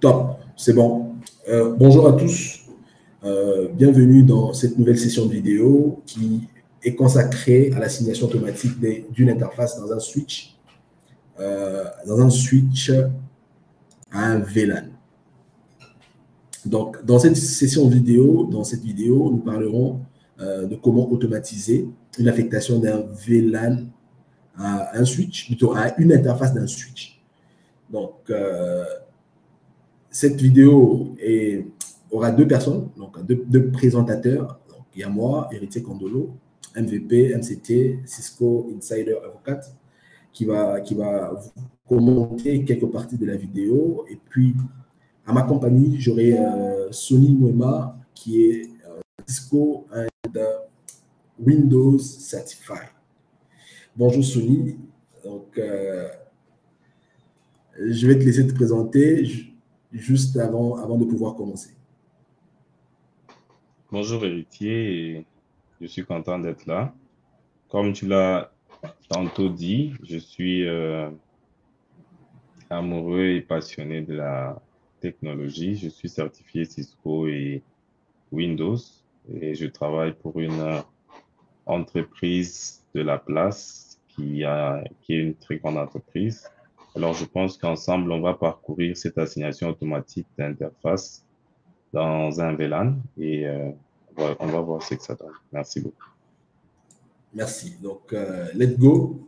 Top, c'est bon. Bonjour à tous. Bienvenue dans cette nouvelle session de vidéo qui est consacrée à l'assignation automatique d'une interface dans un switch à un VLAN. Donc, dans cette session vidéo, nous parlerons de comment automatiser une affectation d'un VLAN à un switch, plutôt à une interface d'un switch. Donc, cette vidéo aura deux personnes, donc deux présentateurs. Donc, il y a moi, Héritier Kondolo, MVP, MCT, Cisco Insider Avocate, qui va vous commenter quelques parties de la vidéo. Et puis, à ma compagnie, j'aurai Sony Mwema, qui est Cisco and Windows Certified. Bonjour Sony. Donc, je vais te laisser te présenter juste avant de pouvoir commencer. Bonjour Héritier, je suis content d'être là. Comme tu l'as tantôt dit, je suis amoureux et passionné de la technologie. Je suis certifié Cisco et Windows et je travaille pour une entreprise de la place qui est une très grande entreprise. Alors je pense qu'ensemble, on va parcourir cette assignation automatique d'interface dans un VLAN et on va voir ce que ça donne. Merci beaucoup. Merci. Donc, let's go.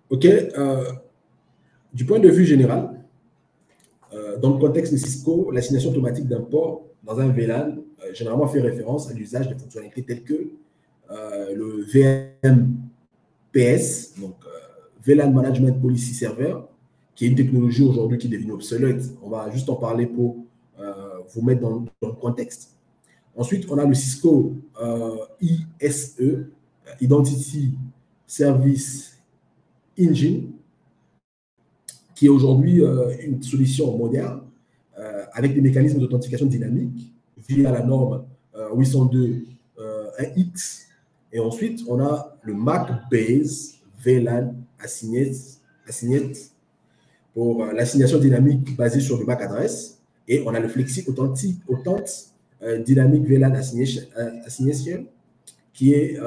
OK. Du point de vue général, dans le contexte de Cisco, l'assignation automatique d'un port dans un VLAN généralement fait référence à l'usage de fonctionnalités telles que le VMPS, donc VLAN Management Policy Server, qui est une technologie aujourd'hui qui est devenue obsolète. On va juste en parler pour vous mettre dans le contexte. Ensuite, on a le Cisco ISE, Identity Service Engine, qui est aujourd'hui une solution moderne avec des mécanismes d'authentification dynamique via la norme 802.1x. Et ensuite, on a le MAC-Base VLAN Assignate pour l'assignation dynamique basée sur le MAC adresse. Et on a le Flexi Authentic Dynamic VLAN Assignation, qui est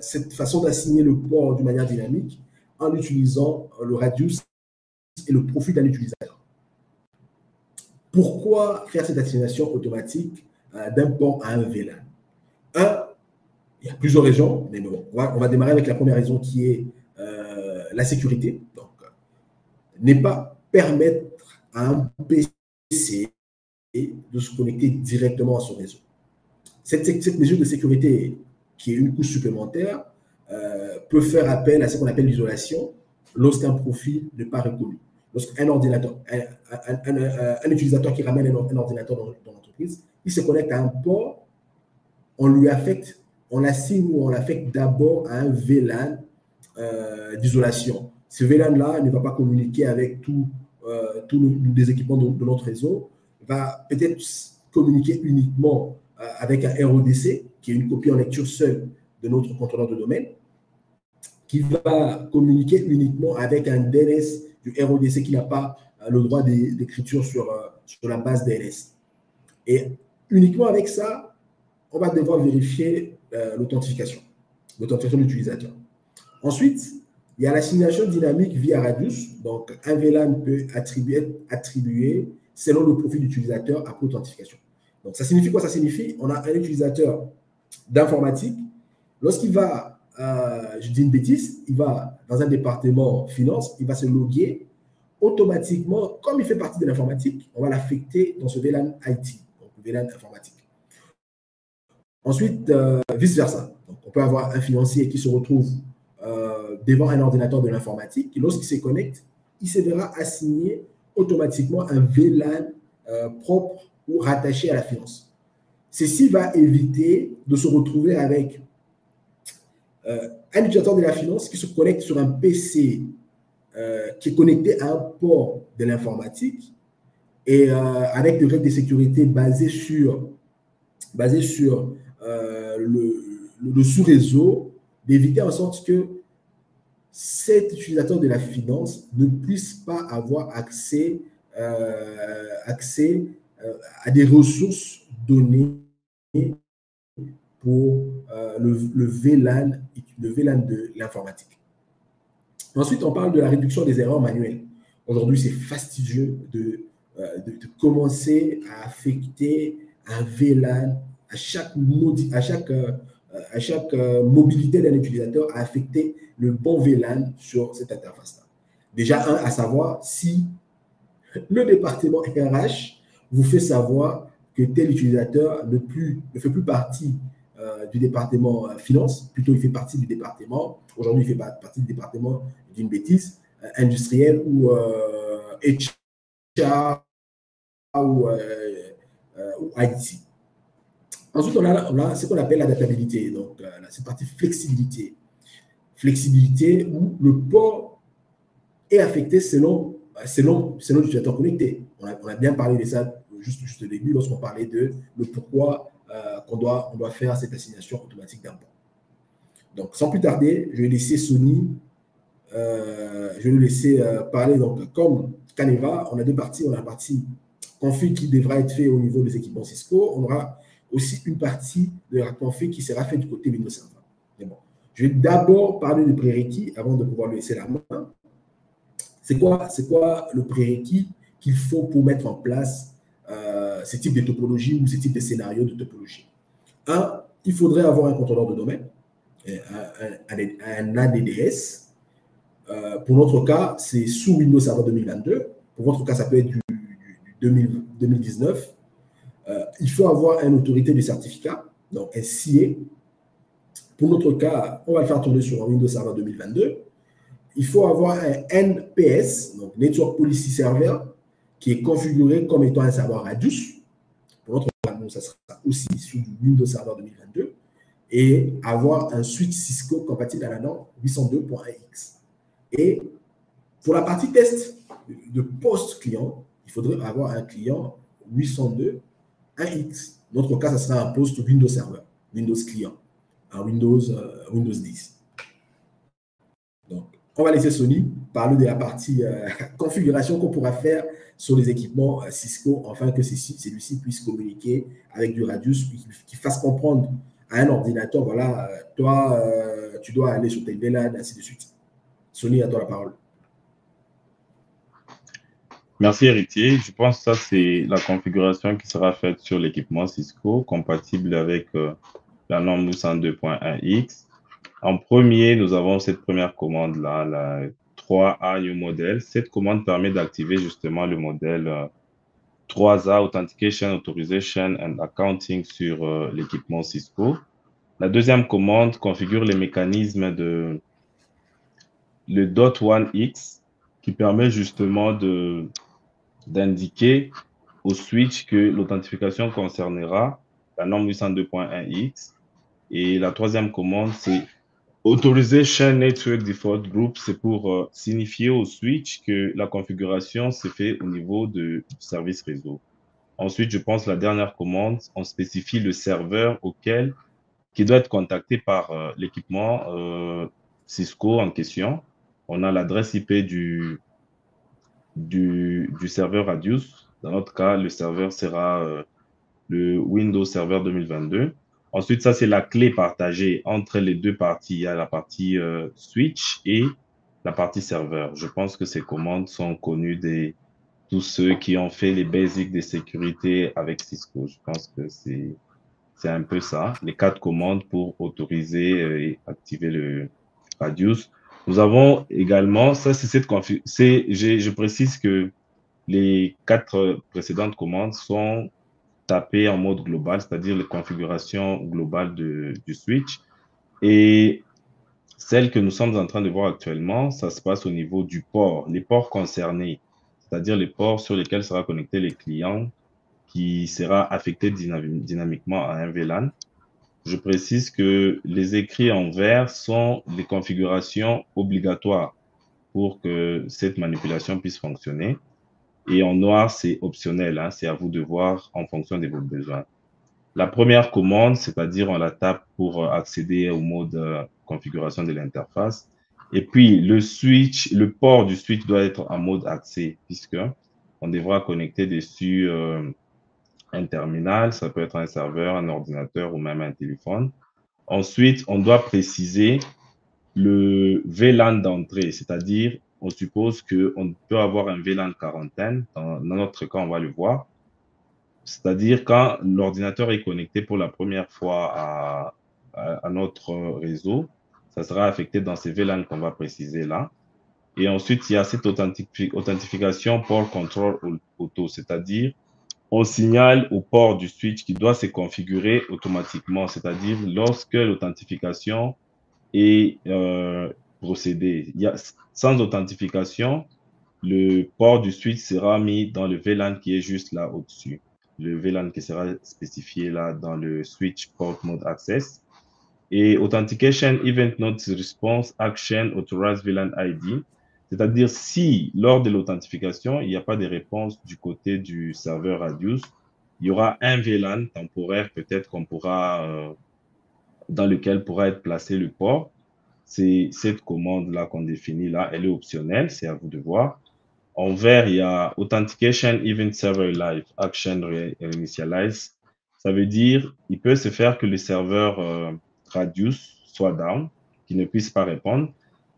cette façon d'assigner le port d'une manière dynamique en utilisant le radius et le profil d'un utilisateur. Pourquoi faire cette assignation automatique d'un port à un VLAN? Il y a plusieurs raisons, mais bon, on va démarrer avec la première raison qui est la sécurité. Donc, ne pas permettre à un PC de se connecter directement à son réseau. Cette mesure de sécurité, qui est une couche supplémentaire, peut faire appel à ce qu'on appelle l'isolation lorsqu'un profil n'est pas reconnu. Lorsqu'un ordinateur, un utilisateur qui ramène un ordinateur dans l'entreprise, il se connecte à un port, on l'assigne ou on l'affecte d'abord à un VLAN d'isolation. Ce VLAN-là ne va pas communiquer avec tous les équipements de notre réseau, va peut-être communiquer uniquement avec un RODC, qui est une copie en lecture seule de notre contrôleur de domaine, qui va communiquer uniquement avec un DNS du RODC qui n'a pas le droit d'écriture sur la base DNS. Et uniquement avec ça, on va devoir vérifier l'authentification de l'utilisateur. Ensuite, il y a l'assignation dynamique via radius. Donc, un VLAN peut être attribué selon le profil d'utilisateur après authentification. Donc, ça signifie quoi? Ça signifie on a un utilisateur d'informatique. Lorsqu'il va, je dis une bêtise, il va dans un département finance, il va se loguer automatiquement, comme il fait partie de l'informatique, on va l'affecter dans ce VLAN IT, donc VLAN informatique. Ensuite, vice-versa. Donc, on peut avoir un financier qui se retrouve devant un ordinateur de l'informatique. Lorsqu'il se connecte, il se verra assigner automatiquement un VLAN propre ou rattaché à la finance. Ceci va éviter de se retrouver avec un utilisateur de la finance qui se connecte sur un PC qui est connecté à un port de l'informatique et avec des règles de sécurité basées sur le sous-réseau, d'éviter en sorte que cet utilisateur de la finance ne puisse pas avoir accès, à des ressources données pour le VLAN de l'informatique. Ensuite, on parle de la réduction des erreurs manuelles. Aujourd'hui, c'est fastidieux de commencer à affecter un VLAN à chaque mobilité d'un utilisateur, à affecter le bon VLAN sur cette interface-là. Déjà, à savoir si le département RH vous fait savoir que tel utilisateur ne fait plus partie du département finance, plutôt il fait partie du département, aujourd'hui il fait partie du département d'une bêtise, industrielle ou HR ou IT. Ensuite, on a ce qu'on appelle l'adaptabilité, donc cette partie flexibilité. Flexibilité où le port est affecté selon l'utilisateur connecté. On a bien parlé de ça juste au début lorsqu'on parlait de pourquoi on doit faire cette assignation automatique d'un port. Donc, sans plus tarder, je vais laisser Sony, je vais nous laisser parler. Donc, comme Caneva, on a deux parties. On a la partie config qui devra être fait au niveau des équipements Cisco. On aura aussi une partie de la config qui sera faite du côté Windows Server. Mais bon, je vais d'abord parler des prérequis avant de pouvoir lui laisser la main. C'est quoi le prérequis qu'il faut pour mettre en place ce type de topologie ou ce type de scénario de topologie? Un, il faudrait avoir un contrôleur de domaine, un ADDS. Pour notre cas, c'est sous Windows Server 2022. Pour votre cas, ça peut être du 2019. Il faut avoir une autorité de certificat, donc un CIE. Pour notre cas, on va le faire tourner sur un Windows Server 2022. Il faut avoir un NPS, donc Network Policy Server, qui est configuré comme étant un serveur Radius. Pour notre cas, ça sera aussi sous du Windows Server 2022. Et avoir un switch Cisco compatible à la norme 802.1x. Et pour la partie test de post-client, il faudrait avoir un client 802.1x. Dans notre cas, ça sera un post Windows Server, Windows client, un Windows 10. Donc, on va laisser Sony parler de la partie configuration qu'on pourra faire sur les équipements Cisco, afin que celui-ci puisse communiquer avec du Radius, qui fasse comprendre à un ordinateur, voilà, toi, tu dois aller sur tes VLAN, ainsi de suite. Sony, à toi la parole. Merci, Héritier. Je pense que ça, c'est la configuration qui sera faite sur l'équipement Cisco, compatible avec la norme 802.1x. En premier, nous avons cette première commande-là, la 3A New Model. Cette commande permet d'activer justement le modèle 3A Authentication, Authorization and Accounting sur l'équipement Cisco. La deuxième commande configure les mécanismes de le .1x qui permet justement d'indiquer au switch que l'authentification concernera la norme 802.1x. Et la troisième commande, c'est Authorization Network Default Group, c'est pour signifier au switch que la configuration se fait au niveau du service réseau. Ensuite, je pense la dernière commande, on spécifie le serveur qui doit être contacté par l'équipement Cisco en question. On a l'adresse IP du serveur Radius. Dans notre cas, le serveur sera le Windows Server 2022. Ensuite, ça, c'est la clé partagée entre les deux parties. Il y a la partie switch et la partie serveur. Je pense que ces commandes sont connues de tous ceux qui ont fait les basics de sécurité avec Cisco. Je pense que c'est un peu ça. Les 4 commandes pour autoriser et activer le Radius. Nous avons également, ça c'est cette je précise que les 4 précédentes commandes sont tapées en mode global, c'est-à-dire les configurations globales du switch. Et celle que nous sommes en train de voir actuellement, ça se passe au niveau du port, les ports concernés, c'est-à-dire les ports sur lesquels sera connecté les clients qui sera affecté dynamiquement à un VLAN. Je précise que les écrits en vert sont des configurations obligatoires pour que cette manipulation puisse fonctionner. Et en noir, c'est optionnel, hein, c'est à vous de voir en fonction de vos besoins. La première commande, c'est-à-dire on la tape pour accéder au mode configuration de l'interface. Et puis, le port du switch doit être en mode accès, puisque on devra connecter dessus un terminal, ça peut être un serveur, un ordinateur ou même un téléphone. Ensuite, on doit préciser le VLAN d'entrée, c'est-à-dire, on suppose qu'on peut avoir un VLAN quarantaine, dans notre cas, on va le voir, c'est-à-dire quand l'ordinateur est connecté pour la première fois à notre réseau, ça sera affecté dans ces VLAN qu'on va préciser là. Et ensuite, il y a cette authentification port control auto, c'est-à-dire on signale au port du switch qui doit se configurer automatiquement, c'est-à-dire lorsque l'authentification est procédée. Sans authentification, le port du switch sera mis dans le VLAN qui est juste là au-dessus. Le VLAN qui sera spécifié là dans le switch port mode access. Et Authentication Event Notice Response Action Authorized VLAN ID, c'est-à-dire si lors de l'authentification, il n'y a pas de réponse du côté du serveur Radius, il y aura un VLAN temporaire peut-être qu'on pourra, dans lequel pourra être placé le port. C'est cette commande-là qu'on définit là, elle est optionnelle, c'est à vous de voir. En vert, il y a Authentication Event Server Live Action Reinitialize. Ça veut dire il peut se faire que le serveur Radius soit down, qu'il ne puisse pas répondre.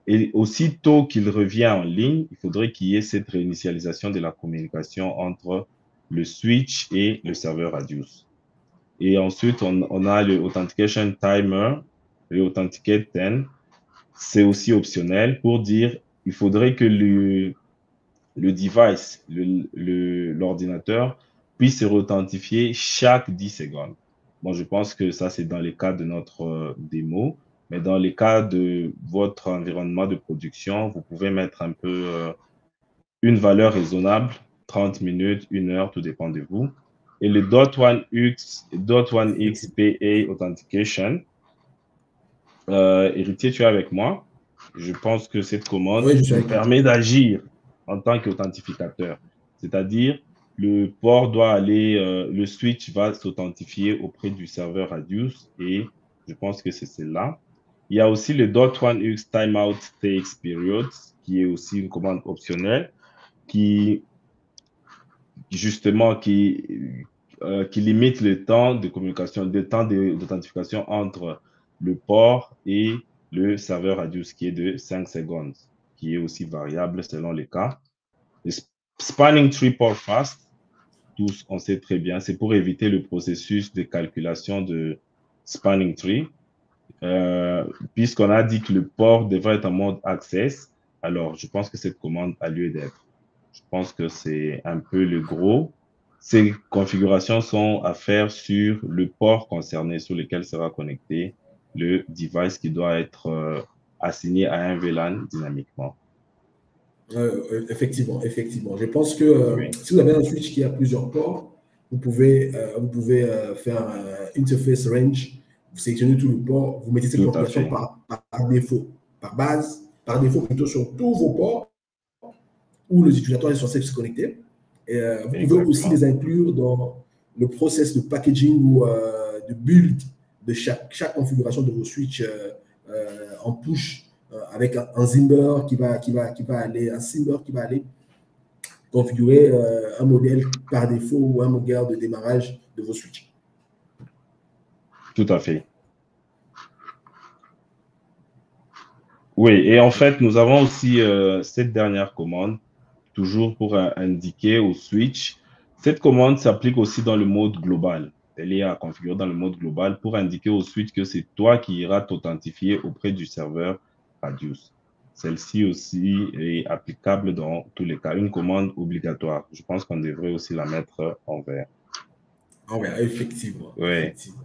Et aussitôt qu'il revient en ligne, il faudrait qu'il y ait cette réinitialisation de la communication entre le switch et le serveur Radius. Et ensuite, on a le Authentication Timer, le Authenticate 10. C'est aussi optionnel pour dire il faudrait que le device, l'ordinateur, puisse se authentifier chaque 10 secondes. Bon, je pense que ça, c'est dans les cas de notre démo, mais dans les cas de votre environnement de production, vous pouvez mettre un peu une valeur raisonnable, 30 minutes, 1 heure, tout dépend de vous. Et le .1xPA Authentication, Héritier, tu es avec moi? Je pense que cette commande Oui, je suis nous avec toi. permet d'agir en tant qu'authentificateur. C'est-à-dire, le port doit aller, le switch va s'authentifier auprès du serveur Radius et je pense que c'est celle-là. Il y a aussi le .1x Timeout Takes Periods qui est aussi une commande optionnelle qui, justement, qui limite le temps de communication, le temps d'authentification entre le port et le serveur Radius qui est de 5 secondes, qui est aussi variable selon les cas. Le Spanning Tree Port Fast, tous on sait très bien, c'est pour éviter le processus de calculation de Spanning Tree. Puisqu'on a dit que le port devrait être en mode access, alors je pense que cette commande a lieu d'être. Je pense que c'est un peu le gros. Ces configurations sont à faire sur le port concerné sur lequel sera connecté le device qui doit être assigné à un VLAN dynamiquement. Effectivement, effectivement. Je pense que Oui. si vous avez un switch qui a plusieurs ports, vous pouvez faire interface range, vous sélectionnez tout le port, vous mettez cette Tout à configuration fait. par défaut, par défaut plutôt sur tous vos ports où les utilisateurs est censé se connecter. Et vous pouvez aussi Exactement. les inclure dans le process de packaging ou de build de chaque configuration de vos switches en push avec un Zimmer qui va aller, un Zimmer qui va aller configurer un modèle par défaut ou un modèle de démarrage de vos switches. Tout à fait. Oui, et en fait, nous avons aussi cette dernière commande, toujours pour indiquer au switch. Cette commande s'applique aussi dans le mode global. Elle est à configurer dans le mode global pour indiquer au switch que c'est toi qui iras t'authentifier auprès du serveur Radius. Celle-ci aussi est applicable dans tous les cas. Une commande obligatoire. Je pense qu'on devrait aussi la mettre en vert. Ah oui, effectivement. Oui. Effectivement.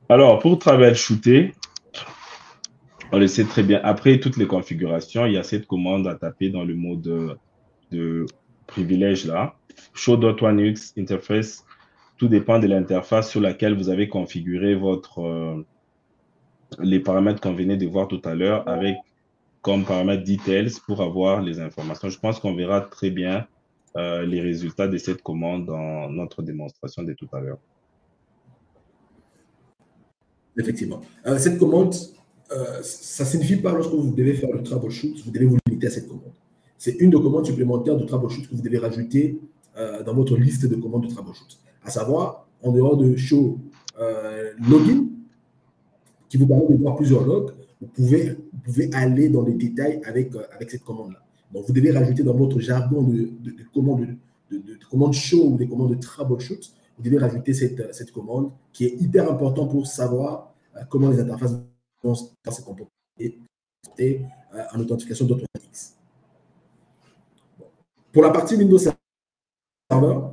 Alors, pour troubleshooter, on le sait très bien. Après toutes les configurations, il y a cette commande à taper dans le mode de privilège là. Show.1x interface. Tout dépend de l'interface sur laquelle vous avez configuré les paramètres qu'on venait de voir tout à l'heure avec comme paramètre details pour avoir les informations. Je pense qu'on verra très bien les résultats de cette commande dans notre démonstration de tout à l'heure. Effectivement. Cette commande, ça ne signifie pas lorsque vous devez faire le troubleshoot, vous devez vous limiter à cette commande. C'est une des commandes supplémentaires de troubleshoot que vous devez rajouter dans votre liste de commandes de troubleshoot. À savoir, en dehors de show login, qui vous permet de voir plusieurs logs, vous pouvez aller dans les détails avec cette commande-là. Donc, vous devez rajouter dans votre jargon de commandes show ou des commandes de troubleshoot, vous devez rajouter cette commande qui est hyper importante pour savoir comment les interfaces vont se comporter en authentification d'automatique. Bon. Pour la partie Windows Server,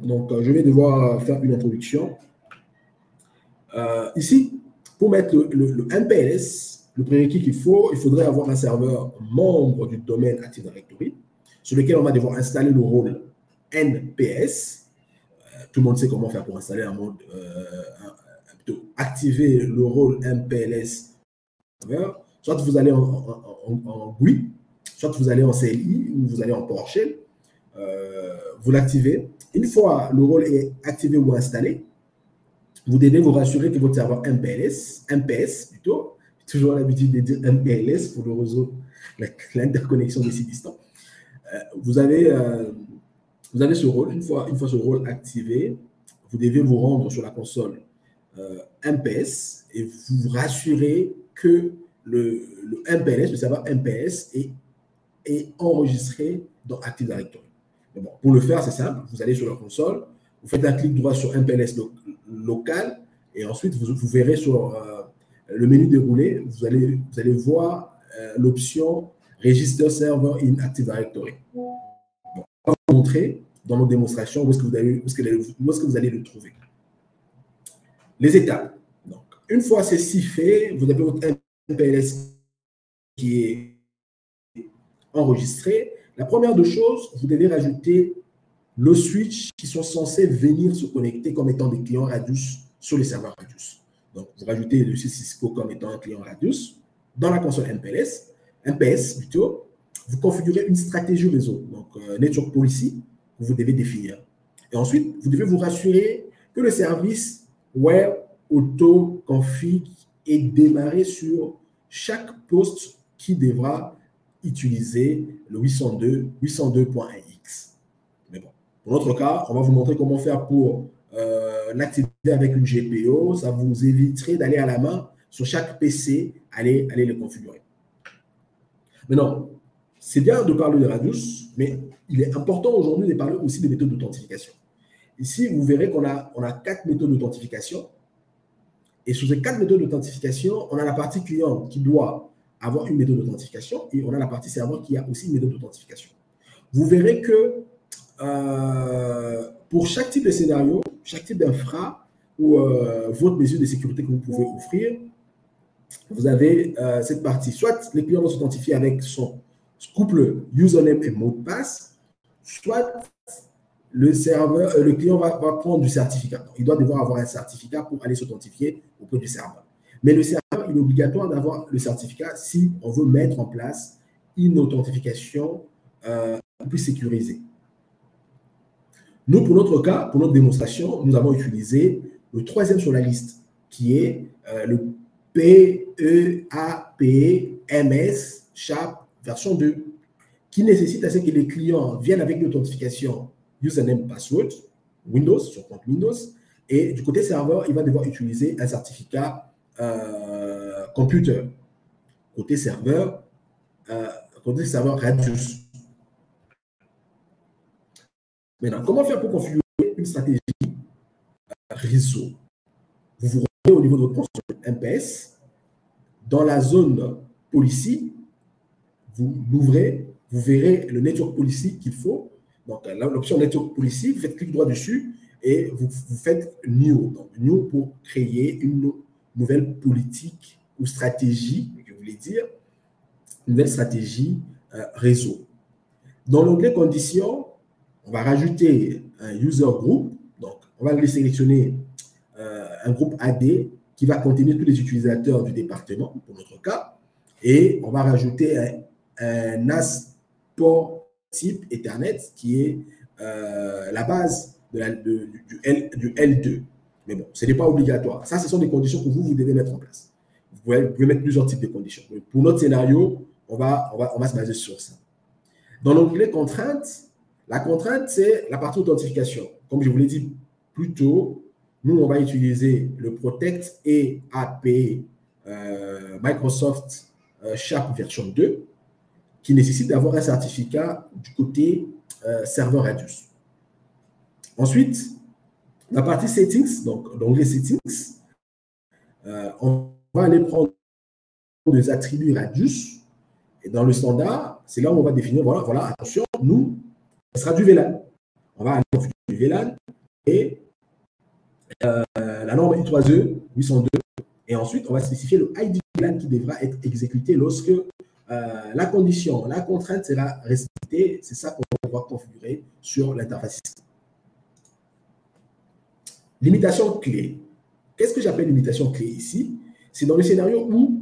donc, je vais devoir faire une introduction. Ici, pour mettre le MPLS, le prérequis qu'il faudrait avoir un serveur membre du domaine Active Directory sur lequel on va devoir installer le rôle NPS. Tout le monde sait comment faire pour installer un mode, plutôt activer le rôle MPLS serveur. Soit vous allez en GUI, soit vous allez en CLI ou vous allez en PowerShell. Vous l'activez. Une fois le rôle est activé ou installé, vous devez vous rassurer que votre serveur MPS plutôt, j'ai toujours l'habitude de dire MPLS pour le réseau, l'interconnexion des sites distants. Vous avez ce rôle. Une fois ce rôle activé, vous devez vous rendre sur la console MPS et vous rassurer que le MPLS, le serveur MPS est enregistré dans Active Directory. Mais bon, pour le faire, c'est simple. Vous allez sur la console, vous faites un clic droit sur MPLS local et ensuite vous verrez sur le menu déroulé, vous allez voir l'option Register Server in Active Directory. Bon, on va vous montrer dans nos démonstrations où est-ce que vous allez le trouver. Les étapes. Donc, une fois ceci fait, vous avez votre MPLS qui est enregistré. La première des choses, vous devez rajouter le switch qui sont censés venir se connecter comme étant des clients Radius sur les serveurs Radius. Donc, vous rajoutez le Cisco comme étant un client Radius dans la console MPS plutôt. Vous configurez une stratégie réseau, donc Network Policy, que vous devez définir. Et ensuite, vous devez vous rassurer que le service Where Auto Config est démarré sur chaque poste qui devra utiliser le 802.1x. Mais bon, pour notre cas, on va vous montrer comment faire pour l'activer avec une GPO. Ça vous éviterait d'aller à la main sur chaque PC, aller le configurer. Maintenant, c'est bien de parler de Radius, mais il est important aujourd'hui de parler aussi des méthodes d'authentification. Ici, vous verrez qu'on a 4 méthodes d'authentification. Et sur ces 4 méthodes d'authentification, on a la partie client qui doit avoir une méthode d'authentification et on a la partie serveur qui a aussi une méthode d'authentification. Vous verrez que pour chaque type de scénario, chaque type d'infra ou votre mesure de sécurité que vous pouvez offrir, vous avez cette partie. Soit les clients vont s'authentifier avec son couple username et mot de passe, soit le client va prendre du certificat. Donc, il doit devoir avoir un certificat pour aller s'authentifier auprès du serveur. Mais le serveur, il est obligatoire d'avoir le certificat si on veut mettre en place une authentification plus sécurisée. Nous, pour notre cas, pour notre démonstration, nous avons utilisé le 3e sur la liste, qui est le PEAPMS SHAP version 2, qui nécessite à ce que les clients viennent avec l'authentification username password, Windows, sur compte Windows, et du côté serveur, il va devoir utiliser un certificat computer. Côté serveur Radius. Maintenant, comment faire pour configurer une stratégie réseau? Vous vous rendez au niveau de votre console MPS. Dans la zone Policy, vous l'ouvrez, vous verrez le Network Policy qu'il faut. Donc, l'option Network Policy, vous faites clic droit dessus et vous faites New. Donc, New pour créer une nouvelle politique ou stratégie, je voulais dire, une nouvelle stratégie réseau. Dans l'onglet Conditions, on va rajouter un User Group. Donc, on va aller sélectionner un groupe AD qui va contenir tous les utilisateurs du département, pour notre cas. Et on va rajouter un NAS port type Ethernet qui est la base du L2. Mais bon, ce n'est pas obligatoire. Ça, ce sont des conditions que vous devez mettre en place. vous pouvez mettre plusieurs types de conditions. Mais pour notre scénario, on va se baser sur ça. Dans l'onglet contraintes, la contrainte, c'est la partie authentification. Comme je vous l'ai dit plus tôt, nous, on va utiliser le Protect EAP Microsoft Sharp version 2 qui nécessite d'avoir un certificat du côté serveur Radius. Ensuite, la partie Settings, donc l'onglet Settings, on va aller prendre des attributs Radius. Et dans le standard, c'est là où on va définir, voilà, attention, nous, ce sera du VLAN. On va aller configurer du VLAN et la norme I3E 802. Et ensuite, on va spécifier le ID VLAN qui devra être exécuté lorsque la condition, la contrainte sera respectée. C'est ça qu'on va pouvoir configurer sur l'interface système. Limitation clé. Qu'est-ce que j'appelle limitation clé ici? C'est dans le scénario où,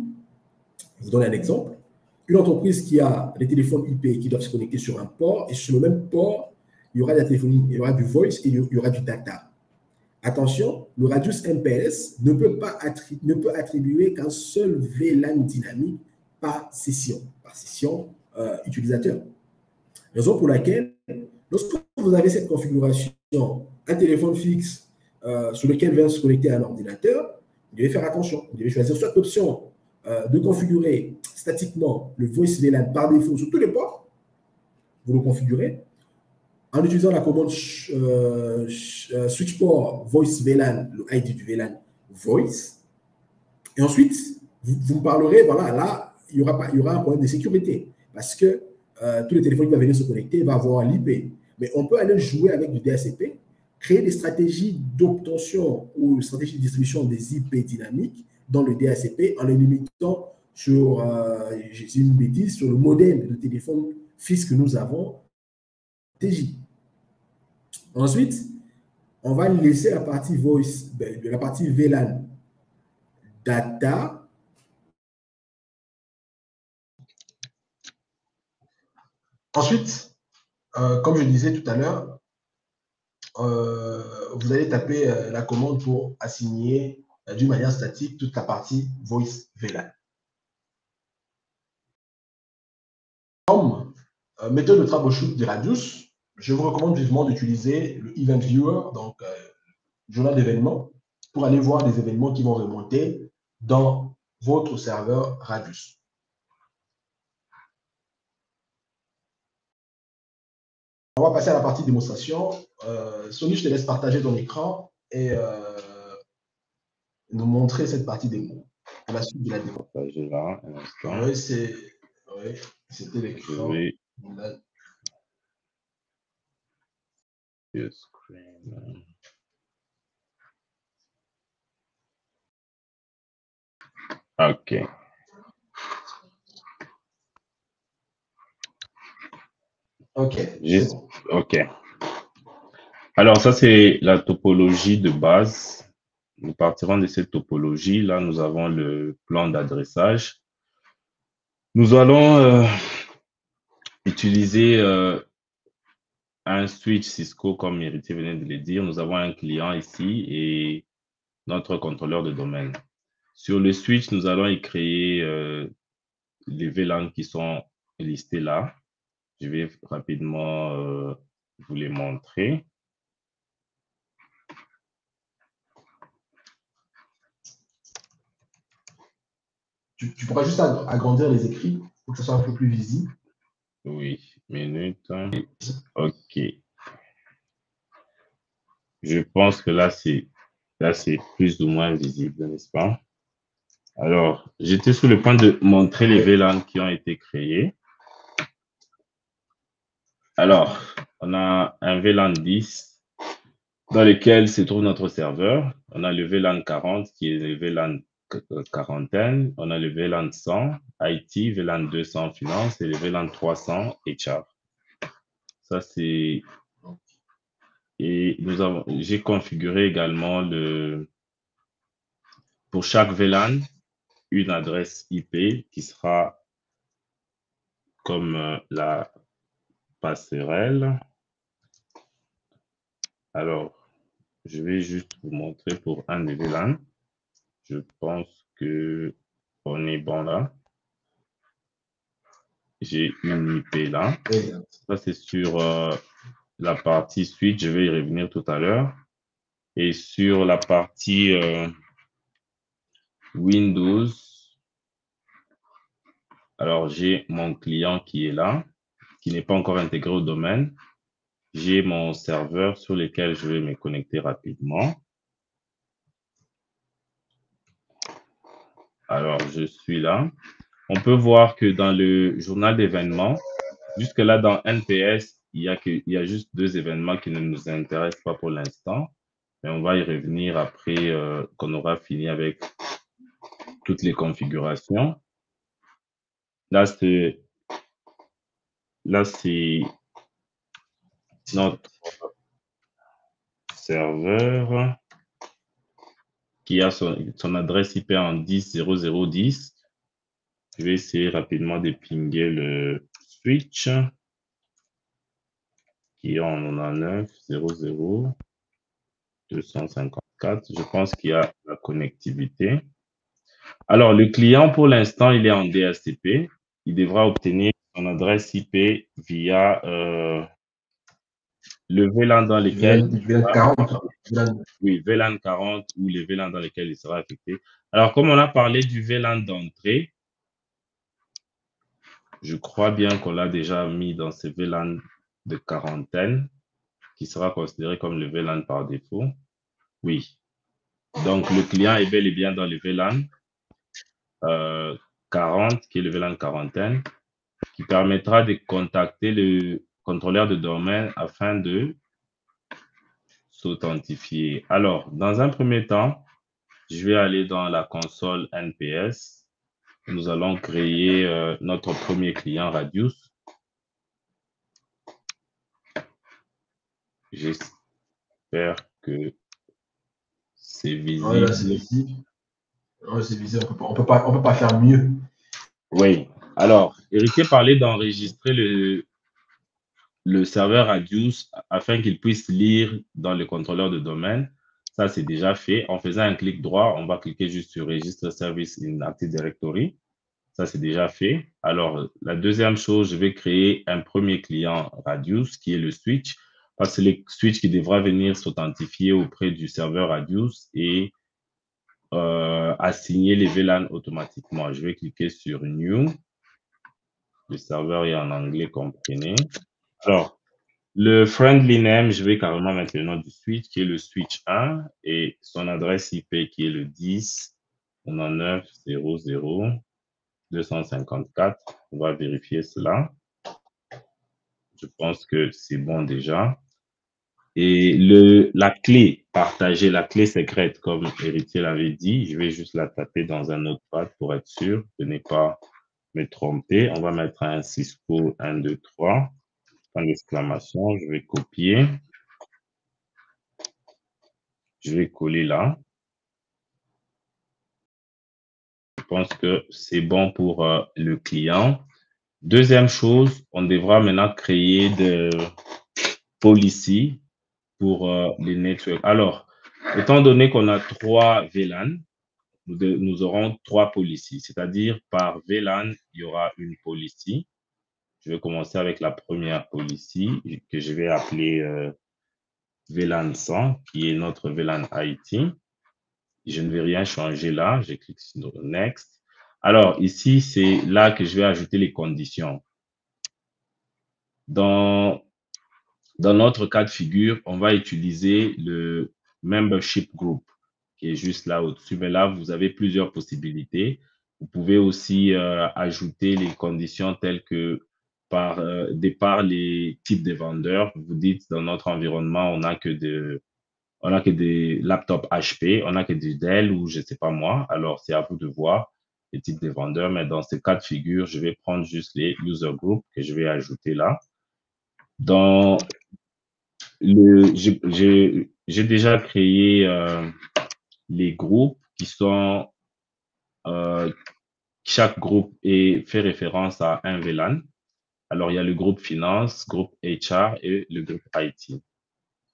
je vous donne un exemple, une entreprise qui a des téléphones IP qui doivent se connecter sur un port et sur le même port, il y aura de la téléphonie, il y aura du voice et il y aura du data. Attention, le radius MPLS ne peut attribuer qu'un seul VLAN dynamique par session utilisateur. Raison pour laquelle, lorsque vous avez cette configuration, un téléphone fixe sur lequel vient se connecter un ordinateur, vous devez faire attention. Vous devez choisir soit l'option de configurer statiquement le voice VLAN par défaut sur tous les ports. Vous le configurez en utilisant la commande switch port voice VLAN, le ID du VLAN voice. Et ensuite, vous me parlerez, voilà, là, il y aura un problème de sécurité parce que tous les téléphones qui vont venir se connecter vont avoir l'IP. Mais on peut aller jouer avec du DHCP, créer des stratégies d'obtention ou stratégies de distribution des IP dynamiques dans le DHCP en les limitant sur, j'ai une bêtise, sur le modèle de téléphone fixe que nous avons, TJ. Ensuite, on va laisser la partie voice, la partie VLAN data. Ensuite, comme je disais tout à l'heure, vous allez taper la commande pour assigner d'une manière statique toute la partie voice VLAN. Comme méthode de troubleshoot de Radius, je vous recommande vivement d'utiliser le Event Viewer, donc journal d'événements, pour aller voir les événements qui vont remonter dans votre serveur Radius. On va passer à la partie démonstration. Sony, je te laisse partager ton écran et nous montrer cette partie démo. À la suite de la démo. Partager là, un instant. Oui, c'était l'écran. OK. OK. Alors, ça, c'est la topologie de base. Nous partirons de cette topologie. Là, nous avons le plan d'adressage. Nous allons utiliser un switch Cisco, comme Héritier venait de le dire. Nous avons un client ici et notre contrôleur de domaine. Sur le switch, nous allons y créer les VLAN qui sont listés là. Je vais rapidement vous les montrer. Tu pourras juste agrandir les écrits pour que ce soit un peu plus visible. Oui, minute. OK. Je pense que là, c'est plus ou moins visible, n'est-ce pas? Alors, j'étais sur le point de montrer les VLAN qui ont été créés. Alors, on a un VLAN 10 dans lequel se trouve notre serveur. On a le VLAN 40 qui est le VLAN quarantaine. On a le VLAN 100 IT, VLAN 200 finance et le VLAN 300 HR. Ça, c'est... Et j'ai configuré également pour chaque VLAN une adresse IP qui sera comme la passerelle. Alors, je vais juste vous montrer pour un des VLAN. Je pense que On est bon là. J'ai une IP là. Ça, c'est sur la partie switch. Je vais y revenir tout à l'heure. Et sur la partie Windows, alors j'ai mon client qui est là, qui n'est pas encore intégré au domaine. J'ai mon serveur sur lequel je vais me connecter rapidement. Alors, je suis là. On peut voir que dans le journal d'événements, jusque-là dans NPS, il y a juste 2 événements qui ne nous intéressent pas pour l'instant. Mais on va y revenir après qu'on aura fini avec toutes les configurations. Là, c'est notre serveur qui a son adresse IP en 10.00.10. Je vais essayer rapidement de pinguer le switch qui est en 99.00.254. Je pense qu'il y a la connectivité. Alors, le client, pour l'instant, il est en DHCP. Il devra obtenir son adresse IP via le VLAN dans lequel VLAN 40. oui, VLAN 40 ou les VLAN dans lesquels il sera affecté. Alors, comme on a parlé du VLAN d'entrée, je crois bien qu'on l'a déjà mis dans ce VLAN de quarantaine, qui sera considéré comme le VLAN par défaut. Oui. Donc, le client est bel et bien dans le VLAN 40, qui est le VLAN quarantaine, qui permettra de contacter le contrôleur de domaine afin de s'authentifier. Alors, dans un premier temps, je vais aller dans la console NPS. Nous allons créer notre premier client Radius. J'espère que c'est visible. Là, c'est visible. Ouais, c'est visible. On peut pas faire mieux. Oui. Alors, Héritier parlait d'enregistrer le serveur Radius afin qu'il puisse lire dans le contrôleur de domaine. Ça, c'est déjà fait. En faisant un clic droit, on va cliquer juste sur Register Service in Active Directory. Ça, c'est déjà fait. Alors, la deuxième chose, je vais créer un premier client Radius qui est le switch, parce que c'est le switch qui devra venir s'authentifier auprès du serveur Radius et assigner les VLAN automatiquement. Je vais cliquer sur New. Le serveur est en anglais, comprenez. Alors, le friendly name, je vais carrément mettre le nom du switch qui est le switch 1 et son adresse IP qui est le 10.99.00.254. On va vérifier cela. Je pense que c'est bon déjà. Et la clé partagée, la clé secrète, comme Héritier l'avait dit, je vais juste la taper dans un autre pad pour être sûr de ne pas me tromper. On va mettre un Cisco 1, 2, 3. Point d'exclamation, je vais copier. Je vais coller là. Je pense que c'est bon pour le client. Deuxième chose, on devra maintenant créer des policies pour les networks. Alors, étant donné qu'on a 3 VLAN, nous aurons 3 policies, c'est-à-dire par VLAN, il y aura une policy. Je vais commencer avec la première policy que je vais appeler VLAN 100, qui est notre VLAN IT. Je ne vais rien changer là. Je clique sur Next. Alors, ici, c'est là que je vais ajouter les conditions. Dans notre cas de figure, on va utiliser le Membership Group qui est juste là au-dessus. Mais là, vous avez plusieurs possibilités. Vous pouvez aussi ajouter les conditions telles que départ les types de vendeurs. Vous dites dans notre environnement, on n'a que des laptops HP, on n'a que du Dell ou je ne sais pas moi. Alors, c'est à vous de voir les types de vendeurs. Mais dans ce cas de figure, je vais prendre juste les user groups que je vais ajouter là. Dans j'ai déjà créé les groupes qui sont chaque groupe fait référence à un VLAN. Alors, il y a le groupe finance, groupe HR et le groupe IT.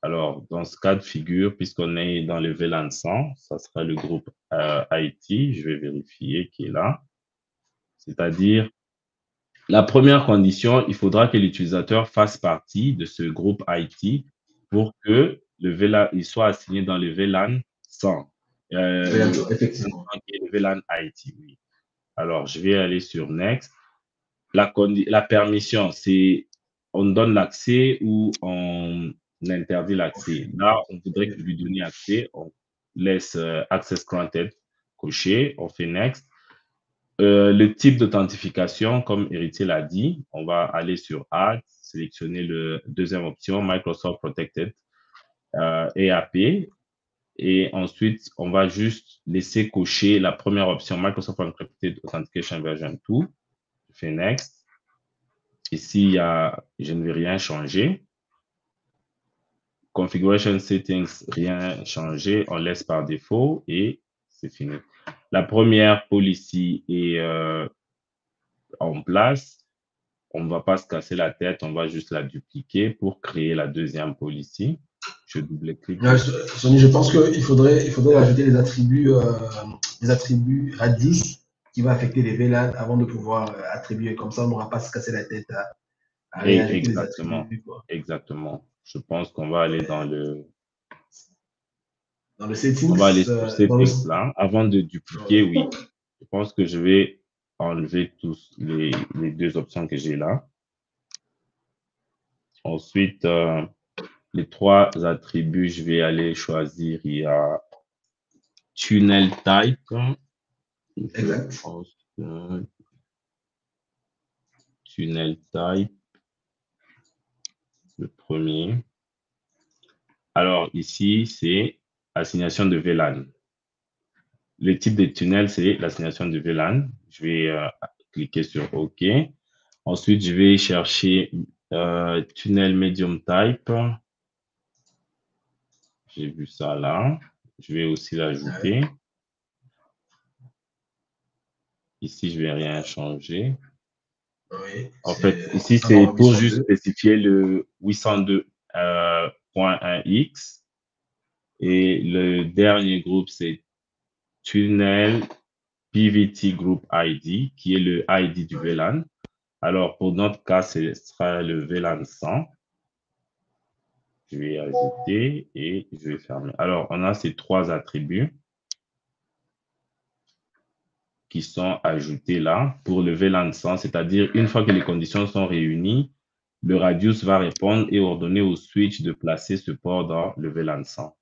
Alors, dans ce cas de figure, puisqu'on est dans le VLAN 100, ça sera le groupe IT. Je vais vérifier qui est là. C'est-à-dire, la première condition, il faudra que l'utilisateur fasse partie de ce groupe IT pour que le VLAN, il soit assigné dans le VLAN 100. Effectivement. Le VLAN IT, oui. Alors, je vais aller sur Next. La permission, c'est on donne l'accès ou on interdit l'accès. Là, on voudrait lui donner accès. On laisse Access Granted coché. On fait Next. Le type d'authentification, comme Héritier l'a dit, on va aller sur Add, sélectionner la deuxième option, Microsoft Protected EAP. Et ensuite, on va juste laisser cocher la première option, Microsoft Encrypted Authentication Version 2. Je fais Next. Ici, je ne vais rien changer. Configuration Settings, rien changer. On laisse par défaut et c'est fini. La première policy est en place. On ne va pas se casser la tête. On va juste la dupliquer pour créer la deuxième policy. Je double-clique. Sony, je pense qu'il faudrait ajouter les attributs radius qui va affecter les VLAN avant de pouvoir attribuer. Comme ça, on n'aura pas à se casser la tête à réajouter les attributs. Exactement. Je pense qu'on va aller dans le settings. On va aller sur settings là. Avant de dupliquer, oui. Je pense que je vais enlever tous les deux options que j'ai là. Ensuite, les trois attributs, je vais aller choisir. Il y a tunnel type. Exact. Tunnel type. Le premier. Alors ici, c'est assignation de VLAN. Le type de tunnel, c'est l'assignation de VLAN. Je vais cliquer sur OK. Ensuite, je vais chercher tunnel medium type. J'ai vu ça là. Je vais aussi l'ajouter. Ici, je ne vais rien changer. Oui, en fait, ici, c'est pour juste spécifier le 802.1x. Et le dernier groupe, c'est tunnel PVT Group ID, qui est le ID du VLAN. Alors, pour notre cas, ce sera le VLAN 100. Je vais ajouter et je vais fermer. Alors, on a ces trois attributs qui sont ajoutés là pour le VLAN 100, c'est-à-dire une fois que les conditions sont réunies, le radius va répondre et ordonner au switch de placer ce port dans le VLAN 100.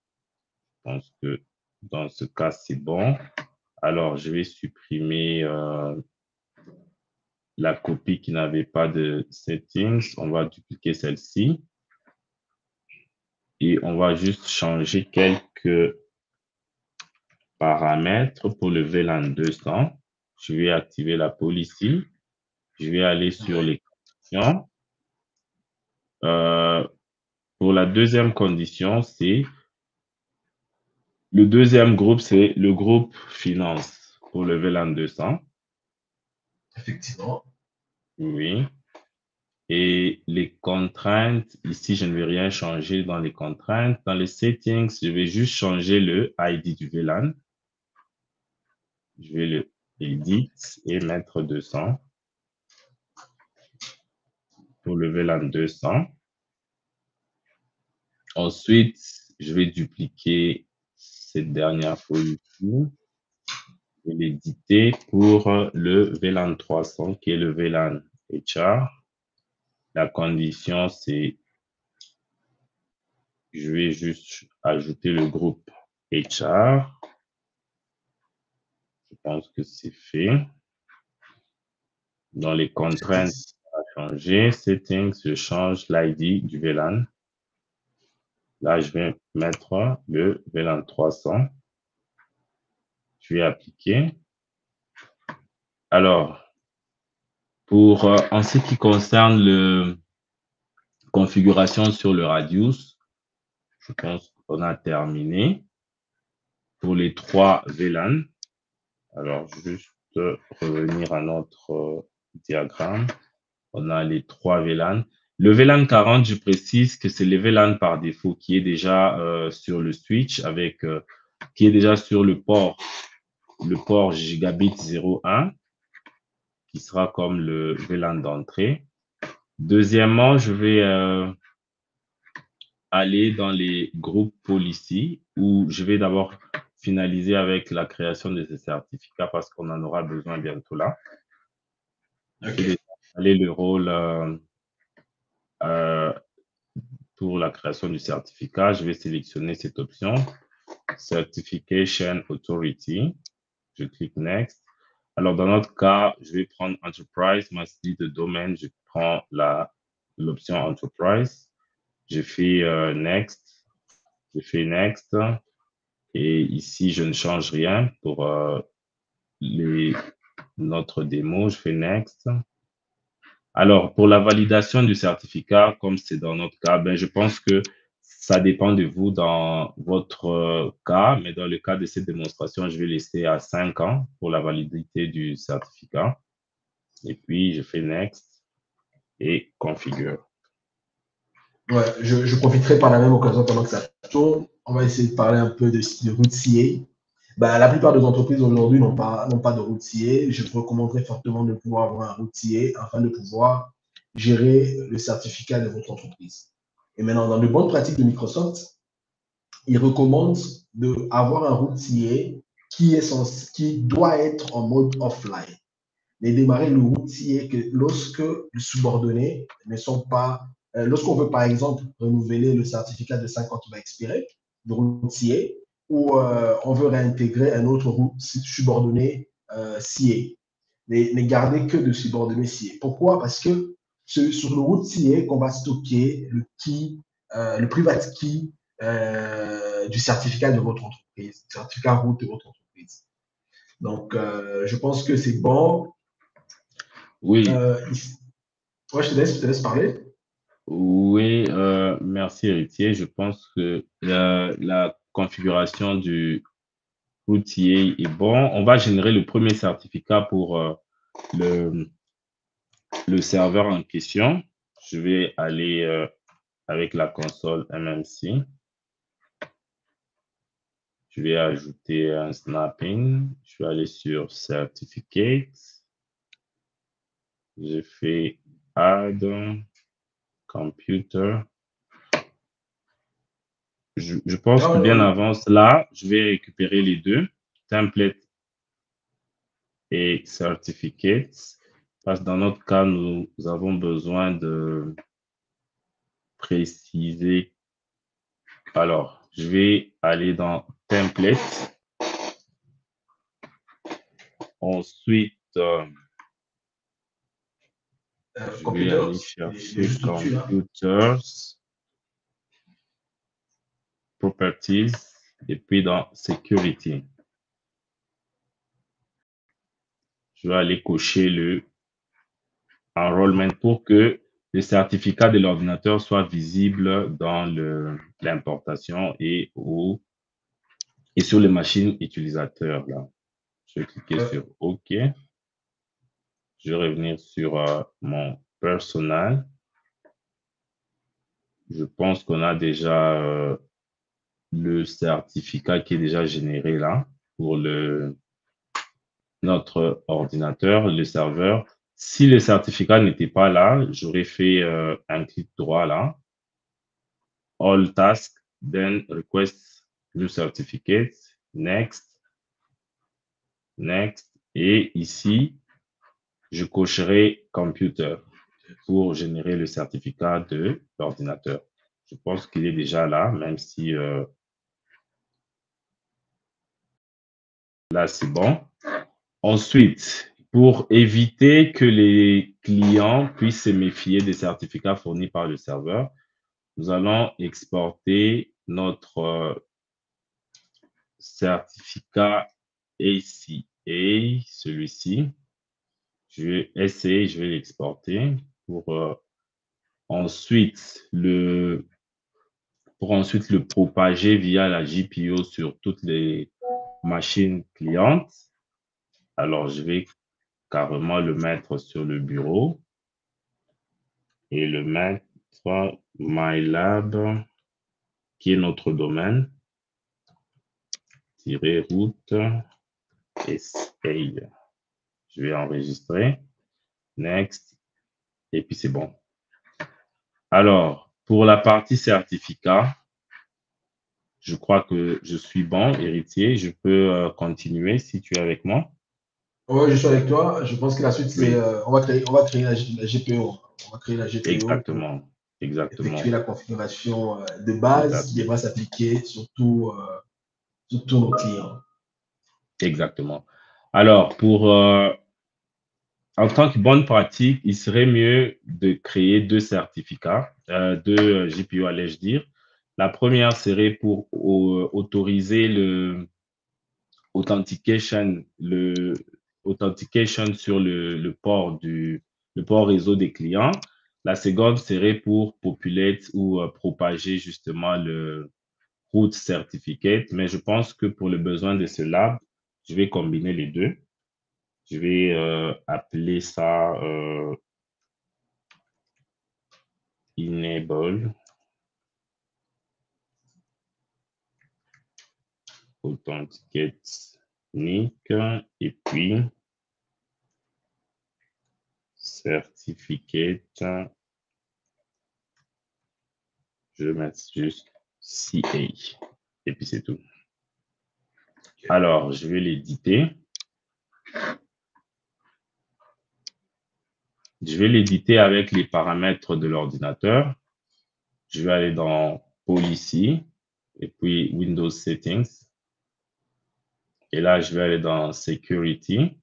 Je pense que dans ce cas, c'est bon. Alors, je vais supprimer la copie qui n'avait pas de settings. On va dupliquer celle-ci. Et on va juste changer quelques paramètres pour le VLAN 200. Je vais activer la policy. Je vais aller sur les conditions. Pour la deuxième condition, c'est le deuxième groupe, c'est le groupe finance pour le VLAN 200. Effectivement. Oui. Et les contraintes, ici, je ne vais rien changer dans les contraintes. Dans les settings, je vais juste changer le ID du VLAN. Je vais le edit et mettre 200 pour le VLAN 200. Ensuite, je vais dupliquer cette dernière policy et l'éditer pour le VLAN 300 qui est le VLAN HR. La condition, c'est je vais juste ajouter le groupe HR. Je pense que c'est fait. Dans les contraintes, ça va changer. Settings, je change l'ID du VLAN. Là, je vais mettre le VLAN 300. Je vais appliquer. Alors, en ce qui concerne la configuration sur le radius, je pense qu'on a terminé pour les trois VLAN. Alors, juste revenir à notre diagramme. On a les trois VLAN. Le VLAN 40, je précise que c'est le VLAN par défaut qui est déjà sur le switch qui est déjà sur le port gigabit 01 qui sera comme le VLAN d'entrée. Deuxièmement, je vais aller dans les groupes policy où je vais d'abord finaliser avec la création de ces certificats parce qu'on en aura besoin bientôt là. Je vais aller le rôle euh, pour la création du certificat. Je vais sélectionner cette option, Certification Authority. Je clique Next. Alors, dans notre cas, je vais prendre Enterprise, Mastery de domaine. Je prends l'option Enterprise. Je fais Next. Je fais Next. Et ici, je ne change rien pour notre démo. Je fais Next. Alors, pour la validation du certificat, comme c'est dans notre cas, ben, je pense que ça dépend de vous dans votre cas, mais dans le cas de cette démonstration, je vais laisser à 5 ans pour la validité du certificat. Et puis, je fais Next et Configure. Ouais, je profiterai par la même occasion pendant que ça tourne. On va essayer de parler un peu de route CA. Bah, la plupart des entreprises aujourd'hui n'ont pas de route CA. Je te recommanderais fortement de pouvoir avoir un route CA afin de pouvoir gérer le certificat de votre entreprise. Et maintenant, dans de bonnes pratiques de Microsoft, ils recommandent d'avoir un route CA qui doit être en mode offline. Mais démarrer le route CA que lorsque les subordonnés ne sont pas lorsqu'on veut, par exemple, renouveler le certificat de 5 ans qui va expirer, de routier, ou on veut réintégrer un autre subordonné CA. Ne garder que de subordonnés CA. Pourquoi? Parce que sur le routier qu'on va stocker le key, le private key du certificat de votre entreprise, certificat route de votre entreprise. Donc, je pense que c'est bon. Oui. Ouais, je te laisse parler. Oui, merci Héritier. Je pense que la configuration du routier est bon. On va générer le premier certificat pour le serveur en question. Je vais aller avec la console MMC. Je vais ajouter un snapping. Je vais aller sur Certificates. J'ai fait Add Computer. Je pense que bien avant cela, je vais récupérer les deux, Template et Certificates, parce que dans notre cas, nous avons besoin de préciser. Alors, je vais aller dans Template. Ensuite, je vais aller chercher Computers, Properties, et puis dans Security. Je vais aller cocher le Enrollment pour que le certificat de l'ordinateur soit visible dans l'importation et sur les machines utilisateurs. Là. Je vais cliquer sur OK. Je vais revenir sur mon personnel. Je pense qu'on a déjà le certificat qui est déjà généré là pour notre ordinateur, le serveur. Si le certificat n'était pas là, j'aurais fait un clic droit là. All tasks, then request new certificate, next, next. Et ici, je cocherai computer pour générer le certificat de l'ordinateur. Je pense qu'il est déjà là, même si là, c'est bon. Ensuite, pour éviter que les clients puissent se méfier des certificats fournis par le serveur, nous allons exporter notre certificat ACA, celui-ci. Je vais essayer, je vais l'exporter pour ensuite le propager via la GPO sur toutes les machines clientes. Alors, je vais carrément le mettre sur le bureau et le mettre MyLab, qui est notre domaine, route et save. Je vais enregistrer. Next. Et puis c'est bon. Alors, pour la partie certificat, je crois que je suis bon, héritier. Je peux continuer si tu es avec moi. Oui, je suis avec toi. Je pense que la suite, c'est Oui. On va créer la GPO. On va créer la GPO Exactement. pour Exactement. effectuer la configuration de base qui devra s'appliquer sur tous nos clients. Exactement. Alors, en tant que bonne pratique, il serait mieux de créer deux certificats, deux GPO, allais-je dire. La première serait pour autoriser le authentication sur le port réseau des clients. La seconde serait pour populate ou propager justement le root certificate. Mais je pense que pour le besoin de ce lab, je vais combiner les deux. Je vais appeler ça enable authenticate unique et puis certificate. Je vais mettre juste CA et puis c'est tout. Alors, je vais l'éditer. Je vais l'éditer avec les paramètres de l'ordinateur. Je vais aller dans Policy et puis Windows Settings. Et là, je vais aller dans Security.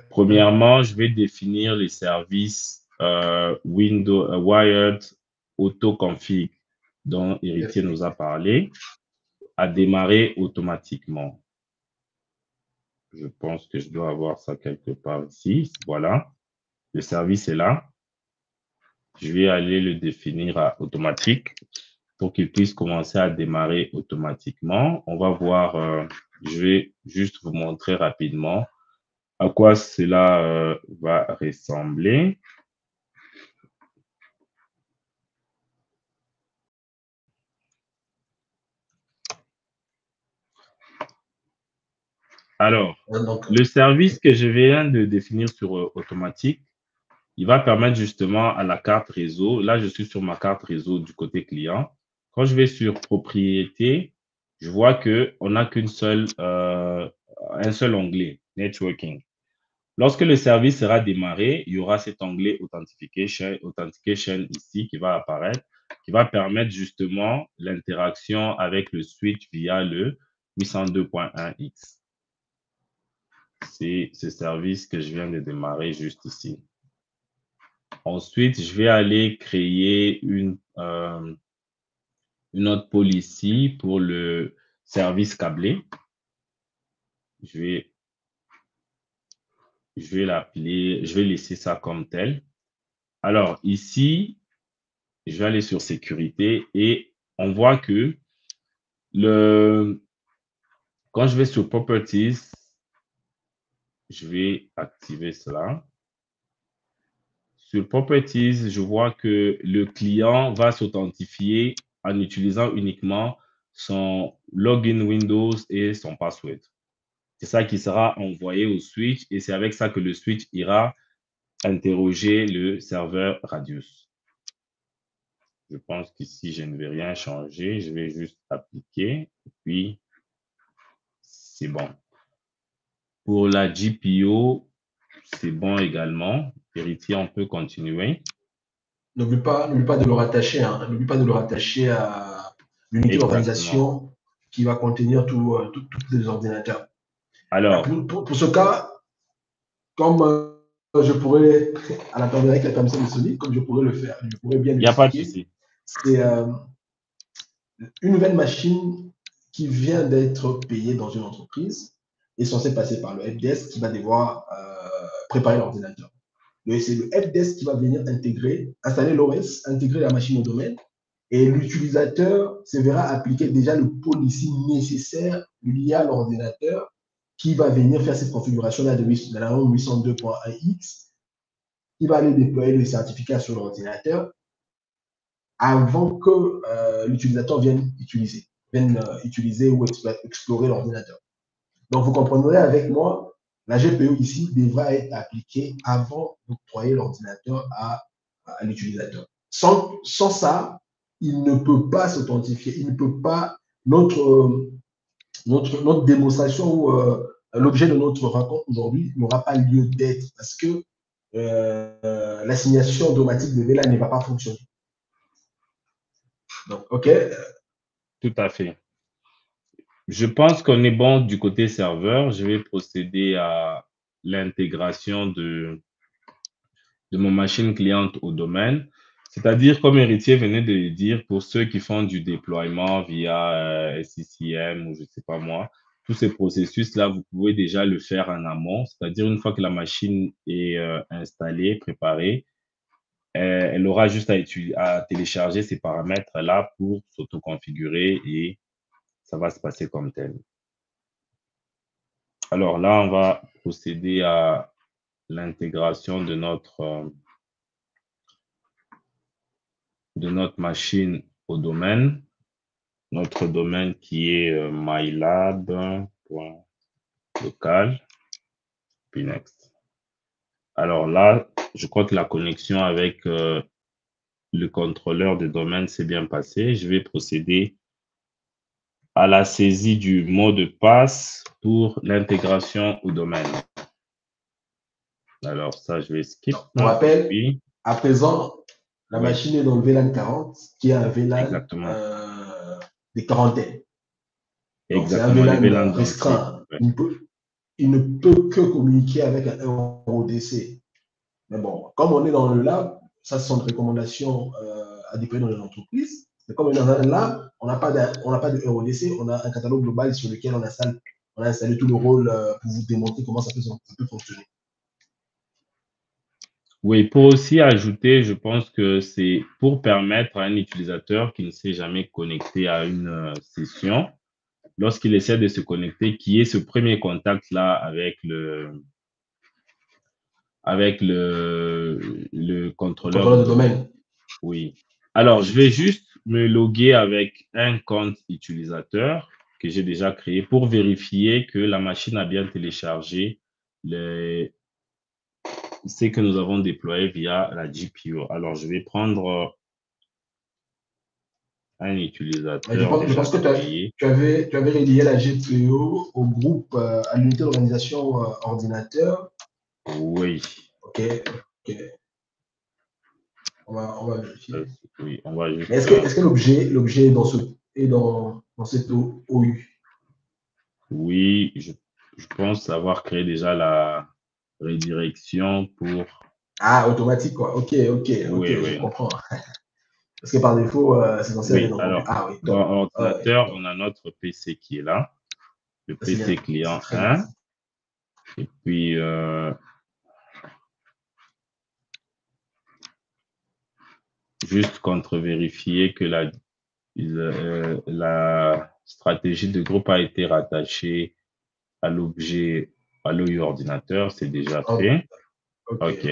Premièrement, je vais définir les services Wired Auto-Config dont Héritier nous a parlé à démarrer automatiquement. Je pense que je dois avoir ça quelque part ici. Voilà. Le service est là. Je vais aller le définir à automatique pour qu'il puisse commencer à démarrer automatiquement. On va voir, je vais juste vous montrer rapidement à quoi cela va ressembler. Alors, le service que je viens de définir sur automatique, il va permettre justement à la carte réseau. Là, je suis sur ma carte réseau du côté client. Quand je vais sur propriété, je vois qu'on n'a un seul onglet, networking. Lorsque le service sera démarré, il y aura cet onglet authentication ici qui va apparaître, qui va permettre justement l'interaction avec le switch via le 802.1x. C'est ce service que je viens de démarrer juste ici. Ensuite, je vais aller créer une autre policy pour le service câblé. Je vais l'appeler, je vais laisser ça comme tel. Alors ici, je vais aller sur sécurité et on voit que quand je vais sur properties, je vais activer cela. Sur properties, je vois que le client va s'authentifier en utilisant uniquement son login Windows et son password. C'est ça qui sera envoyé au switch et c'est avec ça que le switch ira interroger le serveur Radius. Je pense qu'ici, je ne vais rien changer. Je vais juste appliquer et puis c'est bon. Pour la GPO, c'est bon également. Héritier, on peut continuer. N'oublie pas de le rattacher, n'oublie pas de le rattacher à l'unité d'organisation qui va contenir tous les ordinateurs. Alors, pour ce cas, comme je pourrais, à la avec la permission de Sony, comme je pourrais le faire, je pourrais bien il n'y a pas de souci. C'est une nouvelle machine qui vient d'être payée dans une entreprise est censée passer par le helpdesk qui va devoir préparer l'ordinateur. C'est le helpdesk qui va venir installer l'OS, intégrer la machine au domaine, et l'utilisateur se verra appliquer déjà le policy nécessaire lié à l'ordinateur qui va venir faire cette configuration-là de la norme 802.1x, qui va aller déployer le certificat sur l'ordinateur avant que l'utilisateur vienne utiliser ou explorer l'ordinateur. Donc, vous comprendrez avec moi, la GPU ici devra être appliquée avant d'octroyer l'ordinateur à l'utilisateur. Sans ça, il ne peut pas s'authentifier, il ne peut pas, notre démonstration ou l'objet de notre rencontre aujourd'hui n'aura pas lieu d'être parce que l'assignation automatique de VLAN ne va pas fonctionner. Donc, OK. Tout à fait. Je pense qu'on est bon du côté serveur. Je vais procéder à l'intégration de mon machine cliente au domaine. C'est-à-dire, comme Héritier venait de le dire, pour ceux qui font du déploiement via SCCM ou je ne sais pas moi, tous ces processus-là, vous pouvez déjà le faire en amont. C'est-à-dire, une fois que la machine est installée, préparée, elle aura juste à télécharger ces paramètres-là pour s'auto-configurer et ça va se passer comme tel. Alors là, on va procéder à l'intégration de notre machine au domaine. Notre domaine qui est mylab.local, puis next. Alors là, je crois que la connexion avec le contrôleur de domaine s'est bien passée. Je vais procéder à la saisie du mot de passe pour l'intégration au domaine. Alors ça, je vais skip. On rappelle, puis, à présent, la machine est dans le VLAN 40, qui est un VLAN de quarantaine. Donc, c'est un VLAN restreint. Il ne peut que communiquer avec un RODC. Mais bon, comme on est dans le lab, ça, ce sont des recommandations à déployer dans les entreprises. Mais comme on est dans un lab, on n'a pas de RODC, on a un catalogue global sur lequel on a installé tout le rôle pour vous démontrer comment ça peut fonctionner. Oui, pour aussi ajouter, je pense que c'est pour permettre à un utilisateur qui ne s'est jamais connecté à une session, lorsqu'il essaie de se connecter, qui ait ce premier contact-là avec le contrôleur de domaine. Oui. Alors, je vais juste me loguer avec un compte utilisateur que j'ai déjà créé pour vérifier que la machine a bien téléchargé ce que nous avons déployé via la GPU. Alors, je vais prendre un utilisateur Je pense que tu avais relié la GPU au groupe, à l'unité d'organisation ordinateur. Oui. OK. On va vérifier. Oui, on va juste. Est-ce que l'objet est dans cette OU? Oui, je pense avoir créé déjà la redirection pour. Ah, automatique, quoi. OK, je comprends. Parce que par défaut, c'est censé aller dans alors, Ah oui, dans l'ordinateur, on a notre PC qui est là, le PC client 1. Et puis, juste contre-vérifier que la stratégie de groupe a été rattachée à l'objet, à l'OU ordinateur, c'est déjà fait. OK.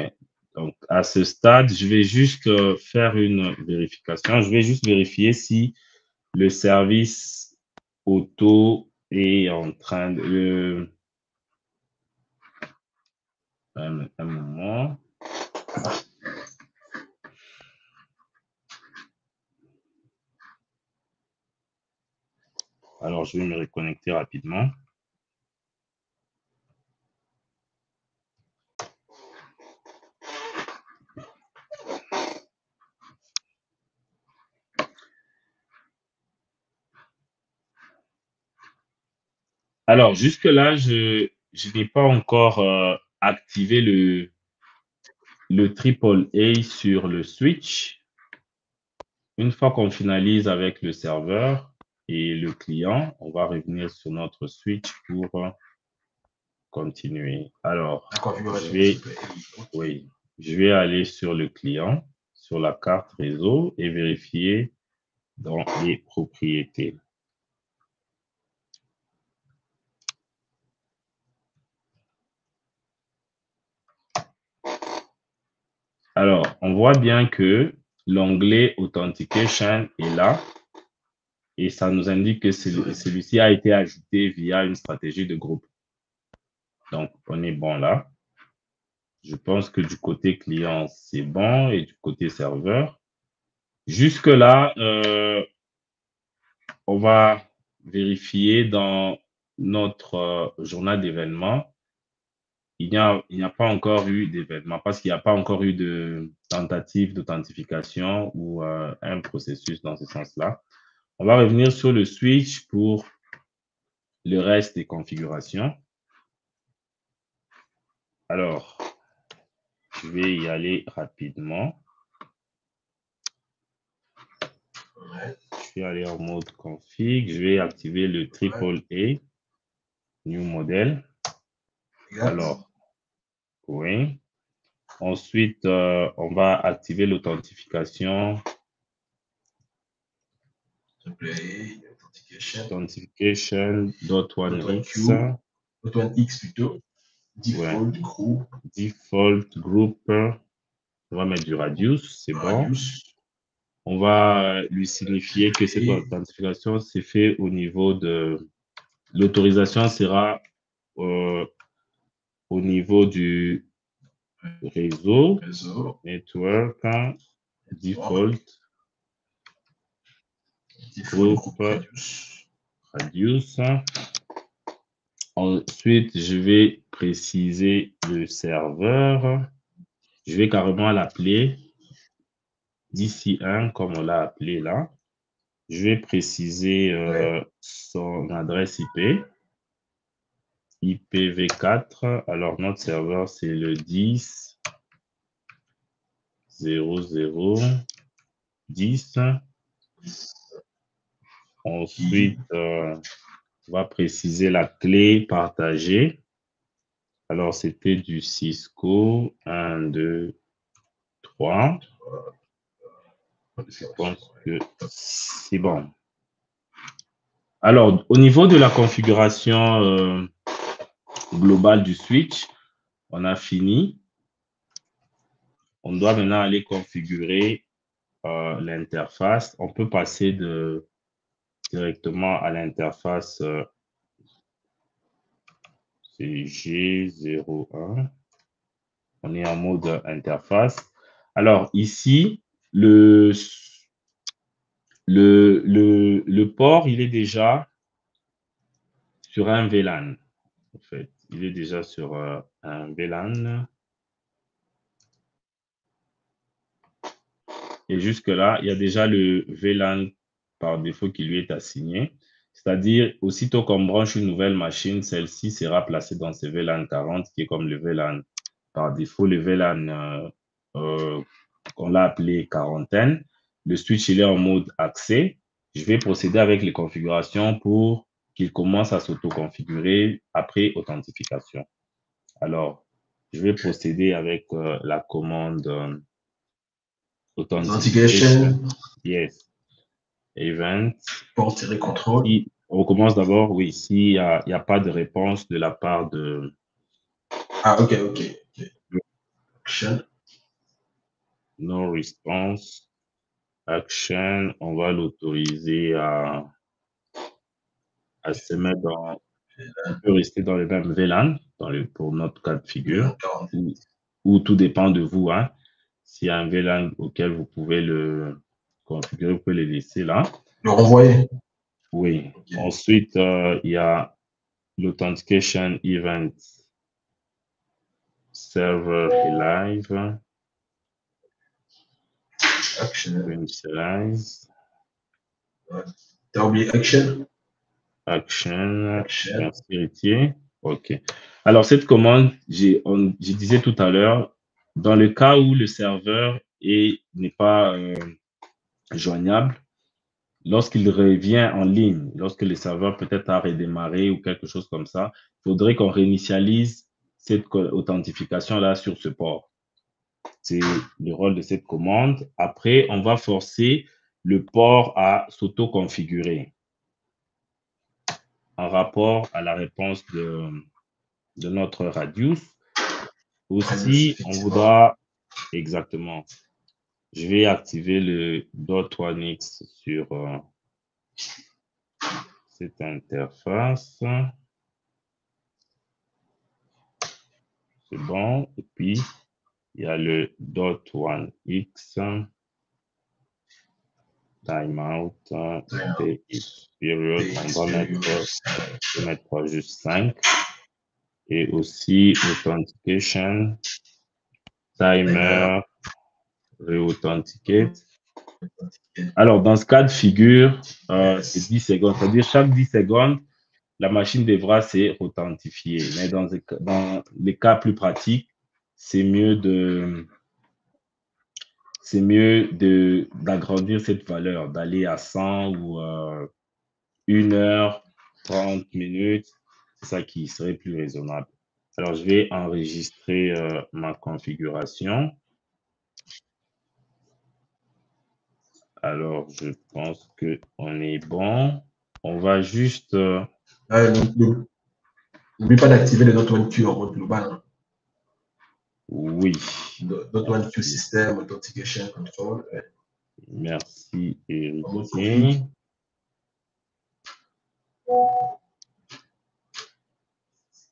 Donc, à ce stade, je vais juste faire une vérification. Je vais juste vérifier si le service auto est en train de... un moment. Alors, je vais me reconnecter rapidement. Alors, jusque-là, je n'ai pas encore activé le triple A sur le switch. Une fois qu'on finalise avec le serveur et le client, on va revenir sur notre switch pour continuer. Alors, je vais aller sur le client, sur la carte réseau et vérifier dans les propriétés. Alors, on voit bien que l'onglet Authentication est là et ça nous indique que celui-ci a été ajouté via une stratégie de groupe. Donc, on est bon là. Je pense que du côté client, c'est bon et du côté serveur. Jusque-là, on va vérifier dans notre journal d'événements. Il n'y a pas encore eu d'événement parce qu'il n'y a pas encore eu de tentative d'authentification ou un processus dans ce sens-là. On va revenir sur le switch pour le reste des configurations. Alors, je vais y aller rapidement. Je vais aller en mode config. Je vais activer le AAA, New Model. Alors, oui. Ensuite, on va activer l'authentification. Authentication.1x. .1x plutôt. Default group. Default group. On va mettre du radius, c'est bon. On va lui signifier que cette authentification s'est fait au niveau de l'autorisation sera au niveau du réseau, network, default, group, radius. Ensuite, je vais préciser le serveur. Je vais carrément l'appeler DC1 comme on l'a appelé là. Je vais préciser son adresse IP. IPv4. Alors, notre serveur, c'est le 10.0.0.10. Ensuite, on va préciser la clé partagée. Alors, c'était du Cisco 1, 2, 3. Je pense que c'est bon. Alors, au niveau de la configuration globale du switch, on a fini. On doit maintenant aller configurer l'interface. On peut passer directement à l'interface CG01. On est en mode interface. Alors ici, le port, il est déjà sur un VLAN. En fait, il est déjà sur un VLAN. Et jusque-là, il y a déjà le VLAN par défaut qui lui est assigné. C'est-à-dire, aussitôt qu'on branche une nouvelle machine, celle-ci sera placée dans ce VLAN 40, qui est comme le VLAN par défaut, le VLAN qu'on l'a appelé quarantaine. Le switch, il est en mode accès. Je vais procéder avec les configurations pour qu'il commence à s'auto-configurer après authentification. Alors, je vais procéder avec la commande authentication. Yes. Event. Port-contrôle. On commence d'abord, oui, s'il n'y a pas de réponse de la part de... Ah, ok. Action. No response. Action, on va l'autoriser à se mettre dans... On peut rester dans le même VLAN pour notre cas de figure, ou tout dépend de vous. Hein. S'il y a un VLAN auquel vous pouvez le configurer, vous pouvez le laisser là. Le renvoyer. Oui. Okay. Ensuite, il y a l'authentication event server est live. Action. Initialize. T'as oublié action? Action. Merci, héritier. OK. Alors, cette commande, je disais tout à l'heure, dans le cas où le serveur n'est pas joignable, lorsqu'il revient en ligne, lorsque le serveur peut-être a redémarré ou quelque chose comme ça, il faudrait qu'on réinitialise cette authentification-là sur ce port. C'est le rôle de cette commande. Après, on va forcer le port à s'auto-configurer en rapport à la réponse de notre radius. Aussi, on voudra exactement. Je vais activer le .1x sur cette interface. C'est bon. Et puis, il y a le .1x timeout period. On va mettre juste 5. Et aussi authentication timer reauthenticate. Alors, dans ce cas de figure, c'est 10 secondes. C'est-à-dire, chaque 10 secondes, la machine devra se authentifier. Mais dans les cas plus pratiques, c'est mieux d'agrandir cette valeur, d'aller à 100 ou 1 heure, 30 minutes. C'est ça qui serait plus raisonnable. Alors, je vais enregistrer ma configuration. Alors, je pense qu'on est bon. On va juste... N'oublie pas d'activer le .1Q en mode global. Hein. Oui. .1Q système, authentication, control. Ouais. Merci, Héritier.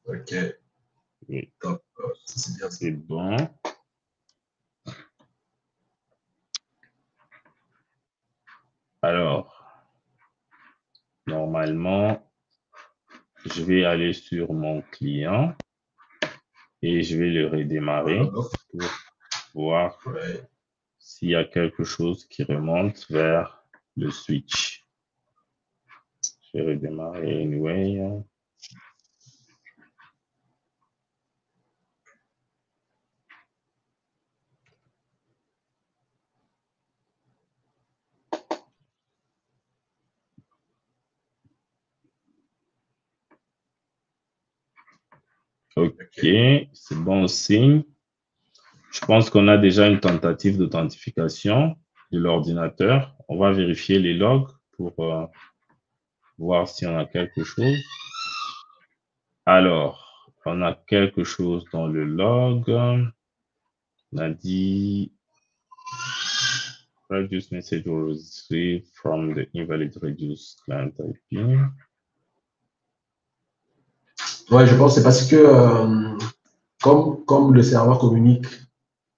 Ok. Oui. Top. C'est bien. C'est bon. Alors, normalement, je vais aller sur mon client et je vais le redémarrer pour voir s'il y a quelque chose qui remonte vers le switch. Je vais redémarrer anyway. OK, c'est bon signe. Je pense qu'on a déjà une tentative d'authentification de l'ordinateur. On va vérifier les logs pour voir si on a quelque chose. Alors, on a quelque chose dans le log. On a dit Reduce message was received from the invalid reduce client IP. Ouais, je pense que c'est parce que comme le serveur communique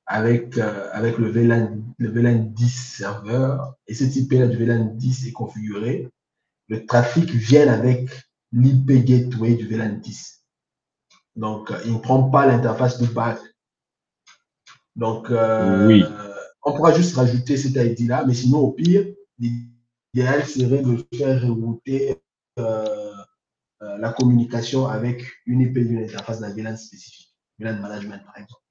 avec le VLAN 10 serveur et cet IP-là du VLAN 10 est configuré, le trafic vient avec l'IP gateway du VLAN 10. Donc, il ne prend pas l'interface de base. Donc, Oui. on pourra juste rajouter cet ID-là, mais sinon, au pire, l'idéal serait de faire rerouter la communication avec une IP d'une interface d'un VLAN spécifique, VLAN management par exemple.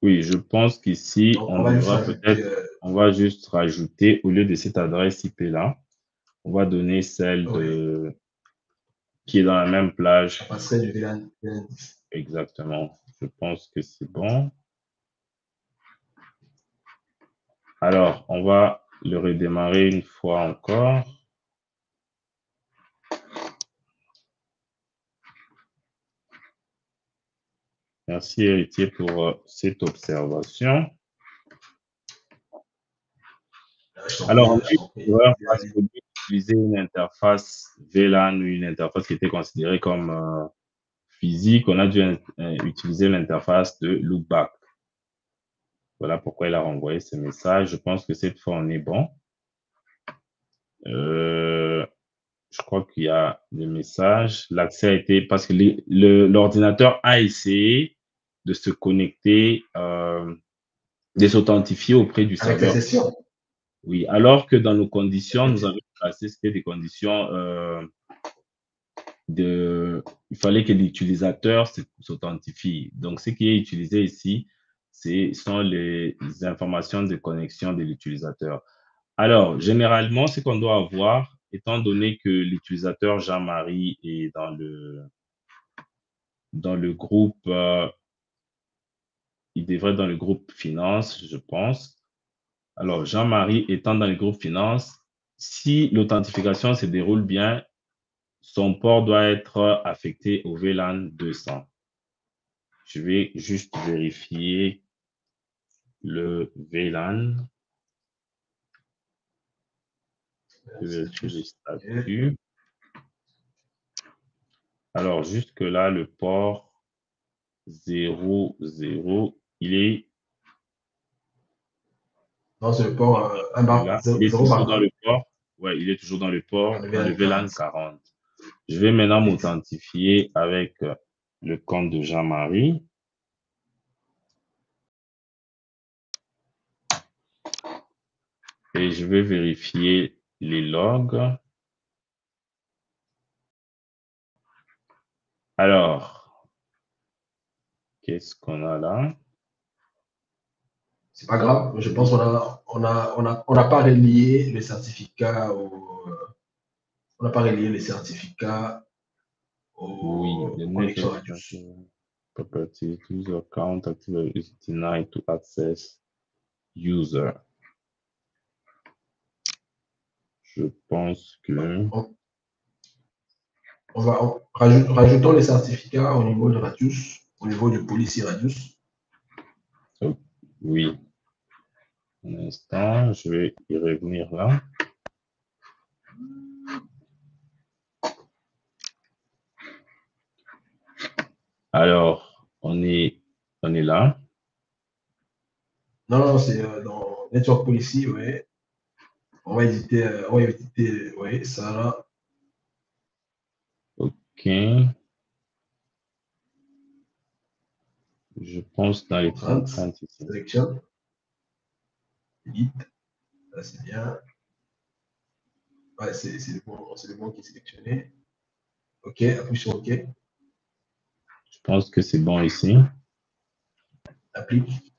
Oui, je pense qu'ici, on va juste rajouter, au lieu de cette adresse IP-là, on va donner celle qui est dans la même plage. Ça passerait du VLAN 10. Exactement. Je pense que c'est bon. Alors, on va le redémarrer une fois encore. Merci, Héritier, pour cette observation. Alors, on a utilisé une interface VLAN ou une interface qui était considérée comme physique. On a dû utiliser l'interface de loopback. Voilà pourquoi il a renvoyé ce message. Je pense que cette fois, on est bon. Je crois qu'il y a le message. L'accès a été parce que l'ordinateur a essayé de se connecter, de s'authentifier auprès du serveur. Avec la session. Oui, alors que dans nos conditions, nous avions placé, c'était des conditions il fallait que l'utilisateur s'authentifie. Donc, ce qui est utilisé ici, sont les informations de connexion de l'utilisateur. Alors, généralement, ce qu'on doit avoir, étant donné que l'utilisateur Jean-Marie est dans le groupe, il devrait être dans le groupe finance, je pense. Alors, Jean-Marie étant dans le groupe finance, si l'authentification se déroule bien, son port doit être affecté au VLAN 200. Je vais juste vérifier le VLAN. Je vérifie les statuts. Alors, jusque-là, le port 0, 0, il est Non, c'est le port 1 bar, là. 0, Il est 0 toujours bar dans 1. le port. Ouais, il est toujours dans le port, Dans le dans le VLAN VLAN 40. Je vais maintenant m'authentifier avec le compte de Jean-Marie. Et je vais vérifier les logs. Alors, qu'est-ce qu'on a là? C'est pas grave, je pense qu'on n'a pas relié le certificat on n'a pas relié les certificats Oui, the aux connexions network Radius. property, user account active is denied to access user. Je pense que Rajoutons les certificats au niveau de Radius, au niveau du policy Radius. oui. Un instant, je vais y revenir là. Alors, on est là. Non, c'est dans Network Policy, oui. On va éditer, oui, ça là. OK. Je pense dans les contraintes ici. Sélectionne. Edit. Là, c'est bien. Ouais, c'est le bon qui est sélectionné. OK, appuie sur OK. Je pense que c'est bon ici. Applique.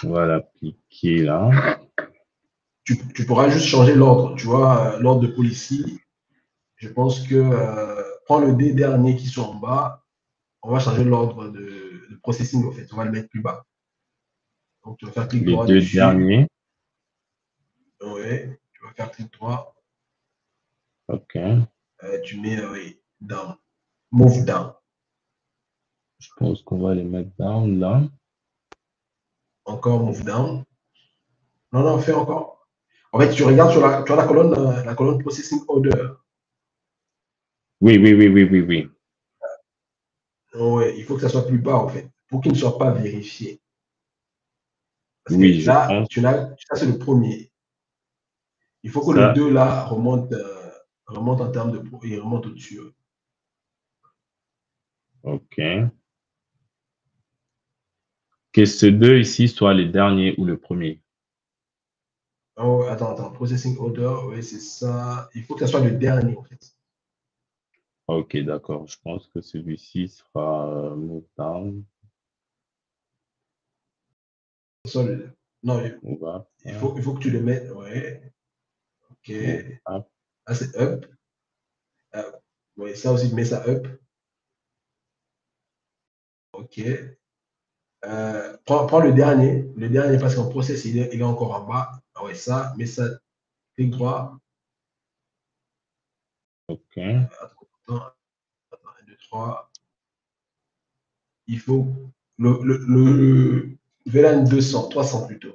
On va l'appliquer là. Tu pourras juste changer l'ordre. Tu vois, l'ordre de policy. Je pense que prends le D dernier qui sont en bas. On va changer l'ordre de processing, en fait. On va le mettre plus bas. Donc, tu vas faire clic Les droit deux dessus. derniers. Oui, tu vas faire clic droit. OK. Tu mets down. Move down. Je pense qu'on va les mettre down là. Encore move down. Non, fais encore. En fait, tu regardes sur la colonne processing order. Oui. Ouais, il faut que ça soit plus bas, en fait, pour qu'il ne soit pas vérifié. Parce Oui, que je là, pense. ça c'est le premier. Il faut que Ça, le 2 là remonte en termes de. Il remonte au-dessus. OK. Que ce 2 ici soit les derniers ou le premier. Oh, attends. Processing order, oui, c'est ça. Il faut que ça soit le dernier, en fait. OK, d'accord. Je pense que celui-ci sera move down. Non, On va il faut que tu le mettes. Ouais. OK. move up. Ah, c'est up. Oui, ça aussi, mets ça up. OK. Prends le dernier. Le dernier, parce qu'en process, il est encore en bas. Ah ouais, ça, mets ça. Clic droit. OK. Attends, 1, 2, 3. Il faut le VLAN 200, 300 plutôt.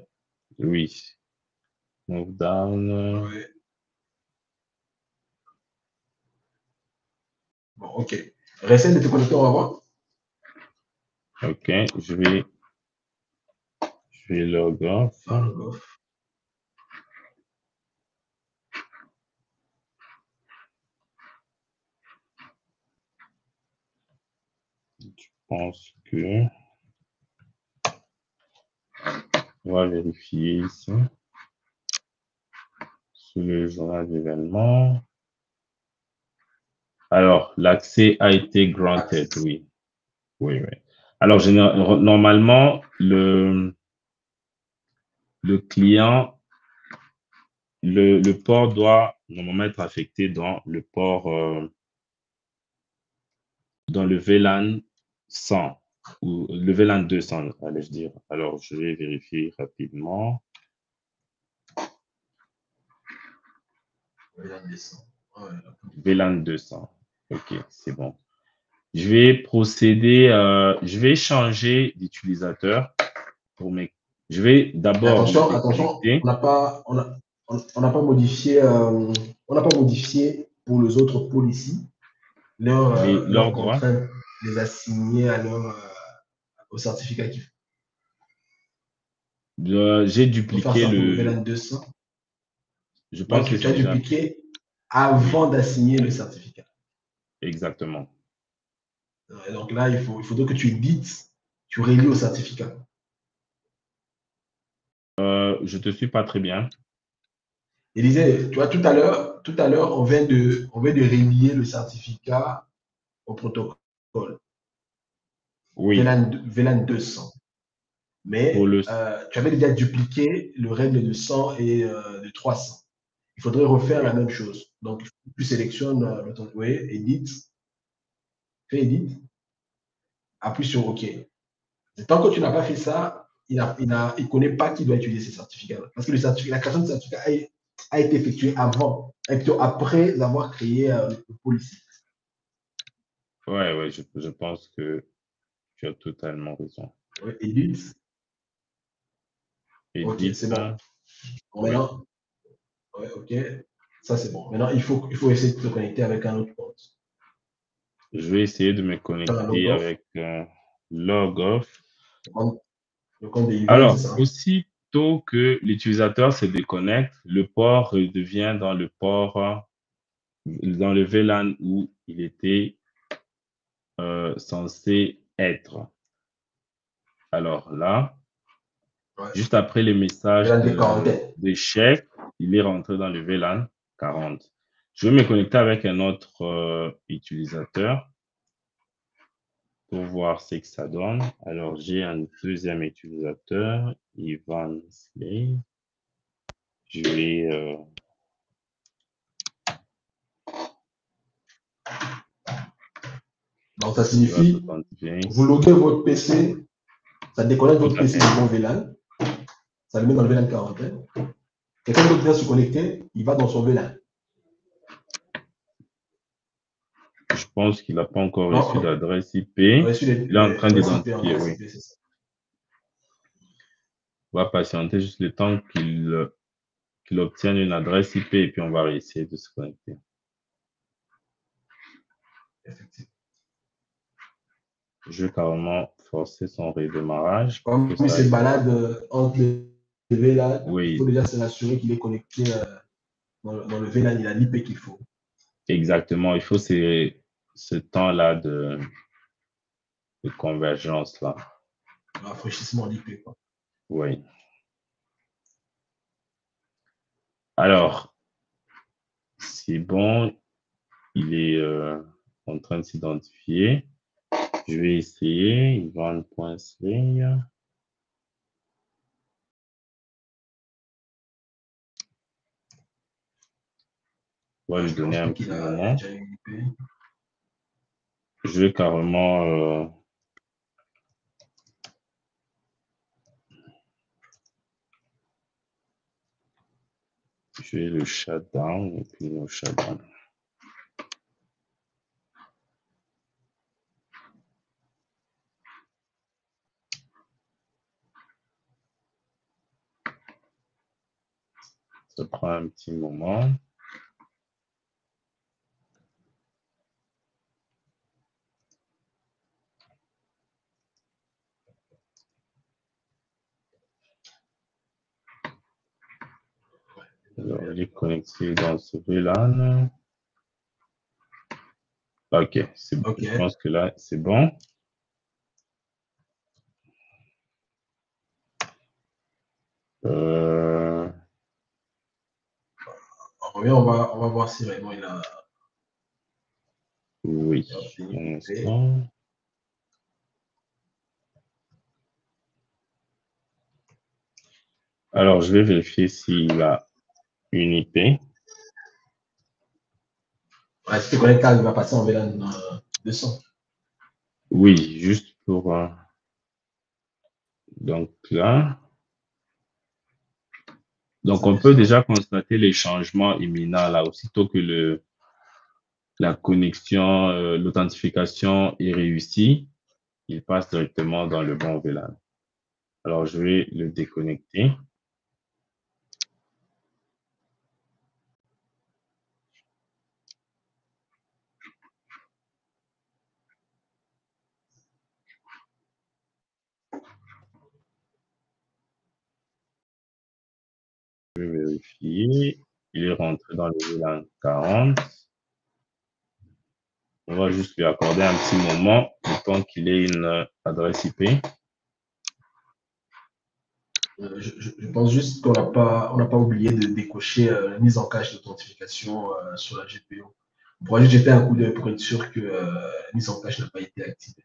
Oui. Move down. Ouais. Bon, OK. Réessaye de te connecter, on va voir. OK. Je vais log off. Log off. Je pense que on va vérifier ici sur le journal d'événements. Alors, l'accès a été granted, oui. Oui. Alors, normalement, le client, le port doit normalement être affecté dans le port, dans le VLAN 100 ou le VLAN 200, allais-je dire. Alors, je vais vérifier rapidement. VLAN 200. OK, c'est bon. Je vais procéder, je vais changer d'utilisateur pour mes. Je vais d'abord Attention, me déconnecter. on on n'a pas modifié, pour les autres pôles ici leurs leurs droits. contraintes, les assigner à au certificat qu'il faut. J'ai Il faut faire dupliqué ça pour le VLAN 200. Je pense Donc, que tu c'est as déjà dupliqué avant d'assigner le certificat. exactement. Et donc là, il faudrait que tu édites, tu relis au certificat. Je te suis pas très bien. Il disait, tu vois, tout à l'heure, on vient de relier le certificat au protocole Oui, VLAN 200. pour Mais le tu avais déjà dupliqué le règle de 100 et de 300. Il faudrait refaire la même chose. Donc, tu sélectionnes oui, edit, fais edit, appuie sur OK. Et tant que tu n'as pas fait ça, il ne connaît pas qui doit utiliser ces certificats. Parce que la création de certificat a été effectuée avant, et plutôt après avoir créé le policy. ouais, je pense que tu as totalement raison. Ouais, edit. OK, Edit, c'est bon. Bon, ouais. maintenant, ouais, OK, ça c'est bon. Maintenant, il faut essayer de te connecter avec un autre compte. Je vais essayer de me Faire un connecter log-off. avec Logoff. Le compte de Yvan, c'est Alors, ça. aussitôt que l'utilisateur se déconnecte, le port redevient dans le port, dans le VLAN où il était censé être. Alors là, Ouais. juste après les messages VLAN des quarantaines. d'échec, il est rentré dans le VLAN 40. Je vais me connecter avec un autre utilisateur pour voir ce que ça donne. Alors, j'ai un deuxième utilisateur, Ivan Slay. Je vais Donc, ça signifie, s'authentifier vous ici. loguez votre PC, ça déconnecte Tout votre à PC fait. du bon VLAN, ça le met dans le VLAN quarantaine. Quelqu'un d'autre vient se connecter, il va dans son VLAN. Je pense qu'il n'a pas encore Non, reçu non. d'adresse IP. Reçu Il est en train l'adresse IP, d'identifier, oui. c'est ça. On va patienter juste le temps qu'il obtienne une adresse IP et puis on va essayer de se connecter. Effectivement. Je vais carrément forcer son redémarrage pour Comme que il ça se aille. balade entre les VLAN, il faut Oui, déjà s'assurer qu'il est connecté dans le VLAN, il a l'IP qu'il faut. exactement. Il faut ce temps-là de convergence-là. Rafraîchissement d'IP. Oui. Alors, c'est bon. Il est en train de s'identifier. Je vais essayer. Ivan.slay. On va lui Je pense donner pas un qu'il petit a moment. déjà une IP. Je vais carrément je vais le shutdown et puis le shutdown. Ça prend un petit moment. Alors, il est connecté dans ce VLAN. Ok, c'est bon. Ok. Je pense que là, c'est bon. On revient, on va voir si vraiment il a Oui, obtenu un l'IP. instant. Alors, je vais vérifier s'il a une IP. Ouais, si tu connectes là, il va passer en VLAN 200. Oui, juste pour... donc là. Donc, C'est on peut 200. déjà constater les changements imminents là, aussitôt que la connexion, l'authentification est réussie, il passe directement dans le bon VLAN. Alors, je vais le déconnecter. vérifier. Il est rentré dans le VLAN 40. On va juste lui accorder un petit moment, le temps qu'il ait une adresse IP. Je pense juste qu'on n'a pas oublié de décocher la mise en cache d'authentification sur la GPO. On pourrait juste jeter un coup d'œil pour être sûr que la mise en cache n'a pas été activée.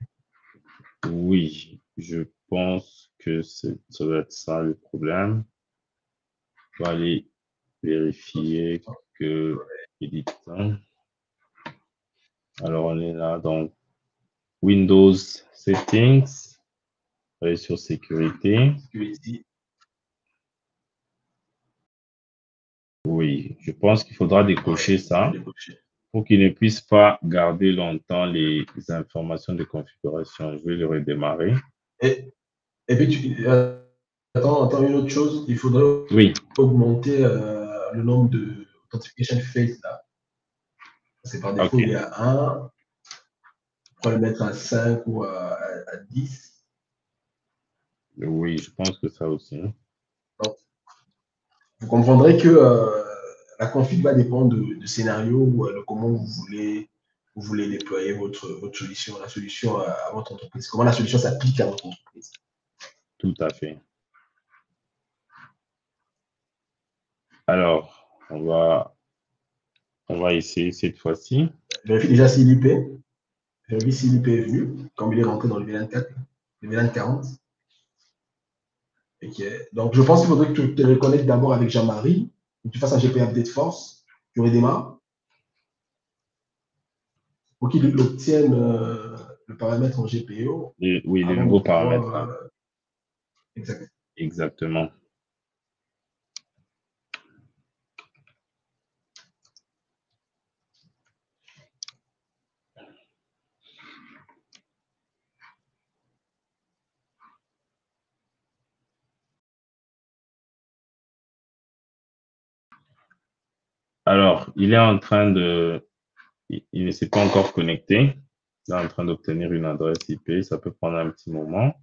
Oui, je pense que ça doit être ça le problème. On va aller vérifier que edit. Alors, on est là dans Windows Settings, aller sur Sécurité. Oui, je pense qu'il faudra décocher ça pour qu'il ne puisse pas garder longtemps les informations de configuration. Je vais le redémarrer. Et puis, attends, une autre chose, il faudrait augmenter le nombre de authentification phase là. C'est par défaut, il y a 1. On pourrait le mettre à 5 ou à 10. Oui, je pense que ça aussi. Donc, vous comprendrez que la config va dépendre du scénario ou de comment vous voulez déployer votre solution, la solution à votre entreprise, comment la solution s'applique à votre entreprise. Tout à fait. Alors, on va essayer cette fois-ci. Vérifie déjà si l'IP, vérifie si l'IP est venu, comme il est rentré dans le VLAN 4, le VLAN 40. Ok. Donc, je pense qu'il faudrait que tu te reconnectes d'abord avec Jean-Marie, que tu fasses un GP Update Force, tu redémarres, pour qu'il obtienne le paramètre en GPO. Oui, les nouveaux paramètres. Exactement. Exactement. Alors, il est en train de... Il ne s'est pas encore connecté. Il est en train d'obtenir une adresse IP. Ça peut prendre un petit moment.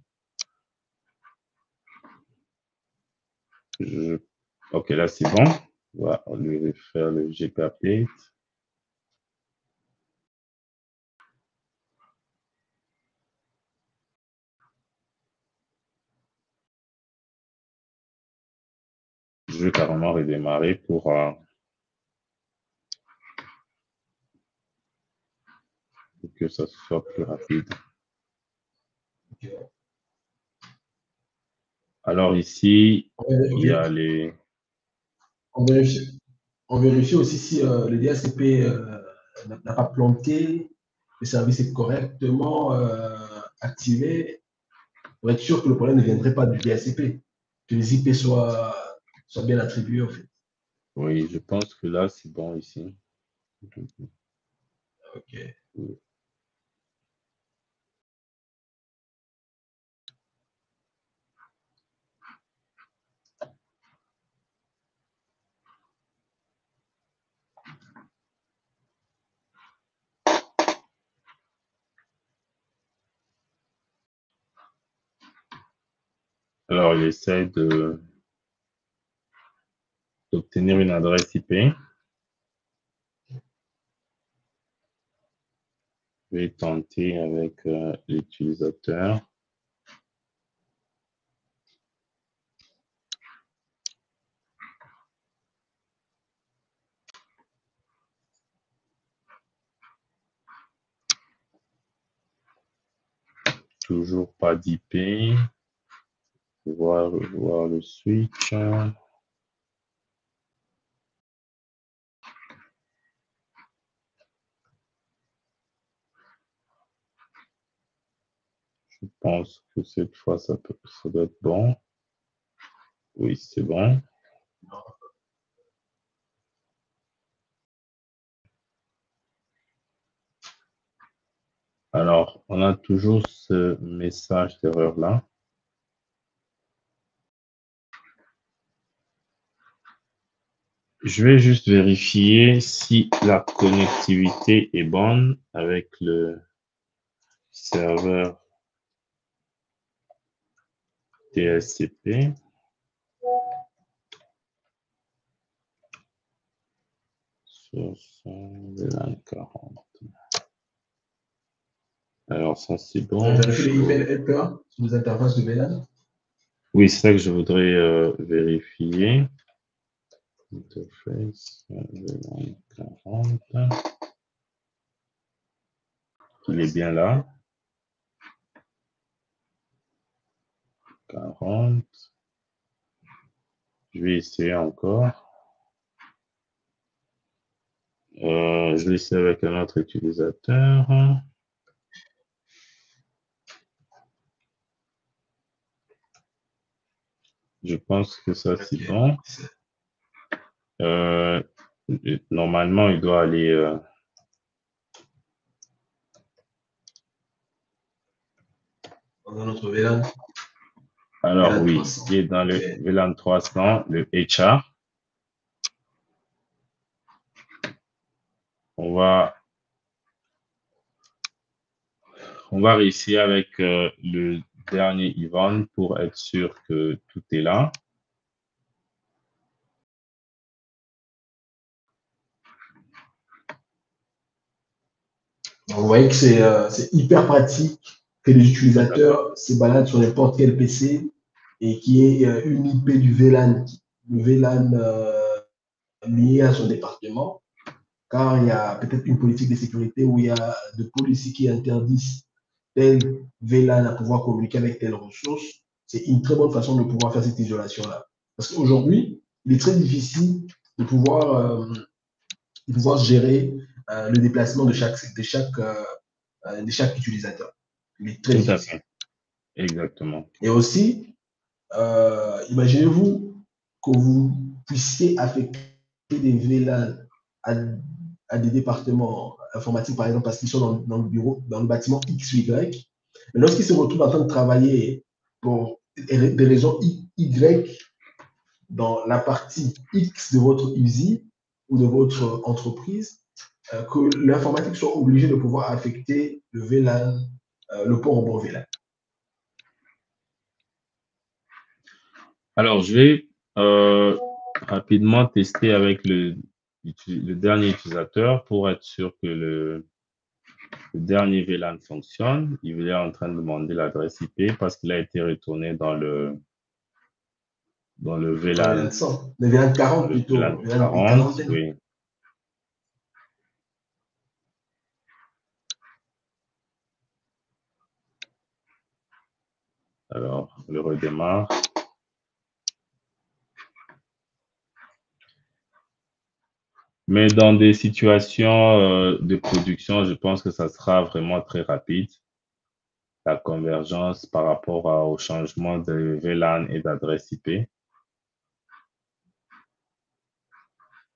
Ok, là, c'est bon. On va lui faire le GP Update. Je vais carrément redémarrer pour que ça soit plus rapide. Okay. Alors ici, il y a les... On vérifie aussi si le DHCP n'a pas planté, le service est correctement activé, pour être sûr que le problème ne viendrait pas du DHCP, que les IP soient bien attribués en fait. Oui, je pense que là, c'est bon ici. Ok. Alors, il essaie d'obtenir une adresse IP. Je vais tenter avec l'utilisateur. Toujours pas d'IP. Voir le switch. Je pense que cette fois, ça doit être bon. Oui, c'est bon. Alors, on a toujours ce message d'erreur là. Je vais juste vérifier si la connectivité est bonne avec le serveur DHCP. VLAN 40. Alors, ça, c'est Vous bon. avez vérifié les emails helper sur les interfaces de VLAN? Oui, c'est ça que je voudrais vérifier. Interface VLAN 40. Il est bien là. 40. Je vais essayer encore. Je vais essayer avec un autre utilisateur. Je pense que ça, c'est Ok. bon. Normalement, il doit aller... Dans notre VLAN. Alors VLAN oui, 300. il est dans le Ok. VLAN 300, le HR. On va réussir avec le dernier Ivan pour être sûr que tout est là. Donc, vous voyez que c'est hyper pratique que les utilisateurs se baladent sur n'importe quel PC et qui est une IP du VLAN, lié à son département, car il y a peut-être une politique de sécurité où il y a des policiers qui interdisent tel VLAN à pouvoir communiquer avec telle ressource. C'est une très bonne façon de pouvoir faire cette isolation-là. Parce qu'aujourd'hui, il est très difficile de pouvoir gérer le déplacement de chaque utilisateur. Il est très Tout à difficile. fait, exactement. Et aussi, imaginez-vous que vous puissiez affecter des VLAN à, à des départements informatiques, par exemple, parce qu'ils sont dans le bureau, dans le bâtiment X ou Y. Mais lorsqu'ils se retrouvent en train de travailler pour des raisons Y dans la partie X de votre usine ou de votre entreprise, que l'informatique soit obligée de pouvoir affecter le VLAN, le port au bon VLAN. Alors, je vais rapidement tester avec le dernier utilisateur pour être sûr que le dernier VLAN fonctionne. Il est en train de demander l'adresse IP parce qu'il a été retourné dans le Le VLAN, VLAN 100, le VLAN 40 le plutôt, VLAN le VLAN une 40. quarantaine. Oui. Alors, le redémarre. Mais dans des situations de production, je pense que ça sera vraiment très rapide. La convergence par rapport au changement de VLAN et d'adresse IP.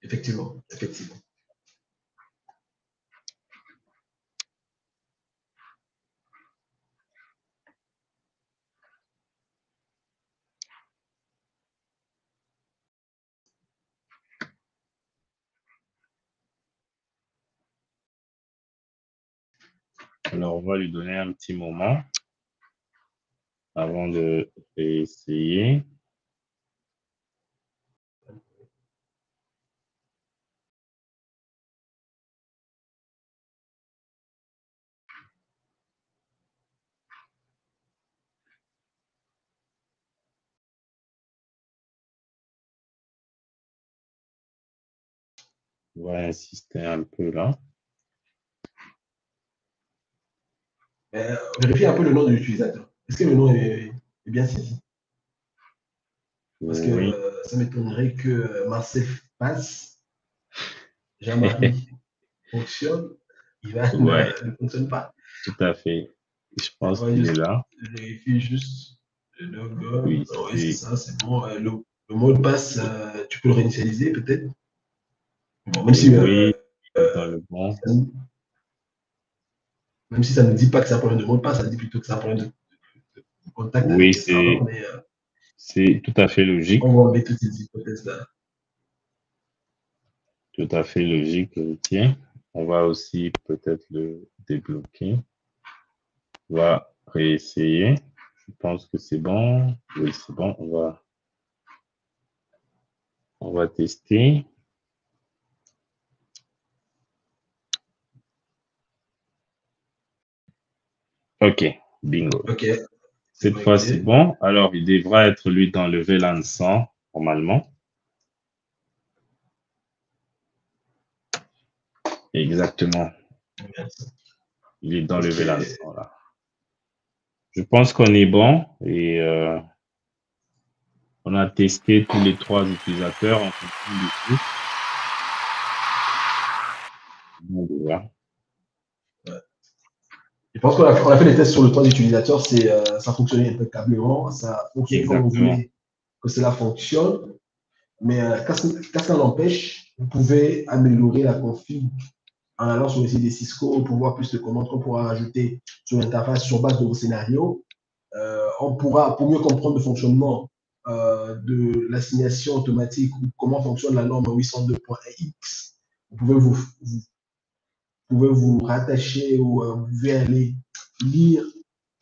Effectivement, effectivement. Alors, on va lui donner un petit moment avant de réessayer. On va insister un peu là. Vérifiez un peu le nom de l'utilisateur. Est-ce que le nom est bien saisi? Parce que Oui, ça m'étonnerait que Marcel passe, Jean-Marie fonctionne, Ivan ouais, ne fonctionne pas. tout à fait. Je pense On va qu'il est juste là. vérifier juste le logo. Oui, Oui, c'est ça, c'est bon. Le mot de passe, tu peux le réinitialiser peut-être. Bon, oui, il est dans le bon. même si ça ne dit pas que c'est un problème de mot de passe, ça dit plutôt que c'est un problème de contact Oui, avec le serveur, mais c'est tout à fait logique. on va enlever toutes ces hypothèses-là. Tout à fait logique, tiens. On va aussi peut-être le débloquer. On va réessayer. Je pense que c'est bon. Oui, c'est bon. On va tester. OK, bingo. OK. Cette fois, c'est bon. Alors, il devra être, lui, dans le VLAN 100, normalement. Exactement. Il est dans le VLAN 100, là. Je pense qu'on est bon et on a testé tous les 3 utilisateurs en fonction du tout. Bon, voilà. Je pense qu'on a fait les tests sur le 3 utilisateurs, ça fonctionnait impeccablement, ça fonctionne comme vous voulez que cela fonctionne, mais qu'à ça n'empêche, vous pouvez améliorer la config en allant sur le site des Cisco pour voir plus de commandes qu'on pourra rajouter sur l'interface sur base de vos scénarios. On pourra, pour mieux comprendre le fonctionnement de l'assignation automatique ou comment fonctionne la norme 802.x, vous pouvez vous rattacher ou vous pouvez aller lire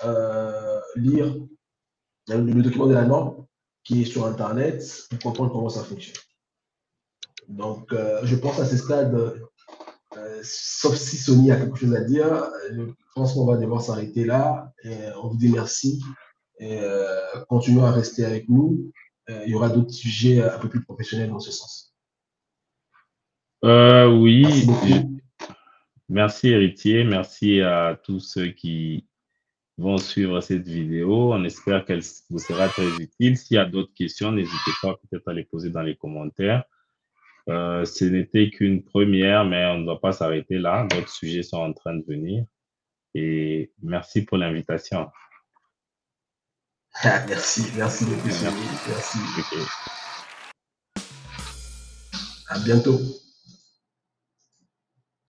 le document de la norme qui est sur Internet pour comprendre comment ça fonctionne. Donc, je pense à ce stade, sauf si Sony a quelque chose à dire, je pense qu'on va devoir s'arrêter là. Et on vous dit merci et continuez à rester avec nous. Il y aura d'autres sujets un peu plus professionnels dans ce sens. Oui. Merci beaucoup. Merci, Héritier. Merci à tous ceux qui vont suivre cette vidéo. On espère qu'elle vous sera très utile. S'il y a d'autres questions, n'hésitez pas peut-être à les poser dans les commentaires. Ce n'était qu'une première, mais on ne doit pas s'arrêter là. D'autres sujets sont en train de venir. Et merci pour l'invitation. Merci beaucoup. Merci. Okay. À bientôt.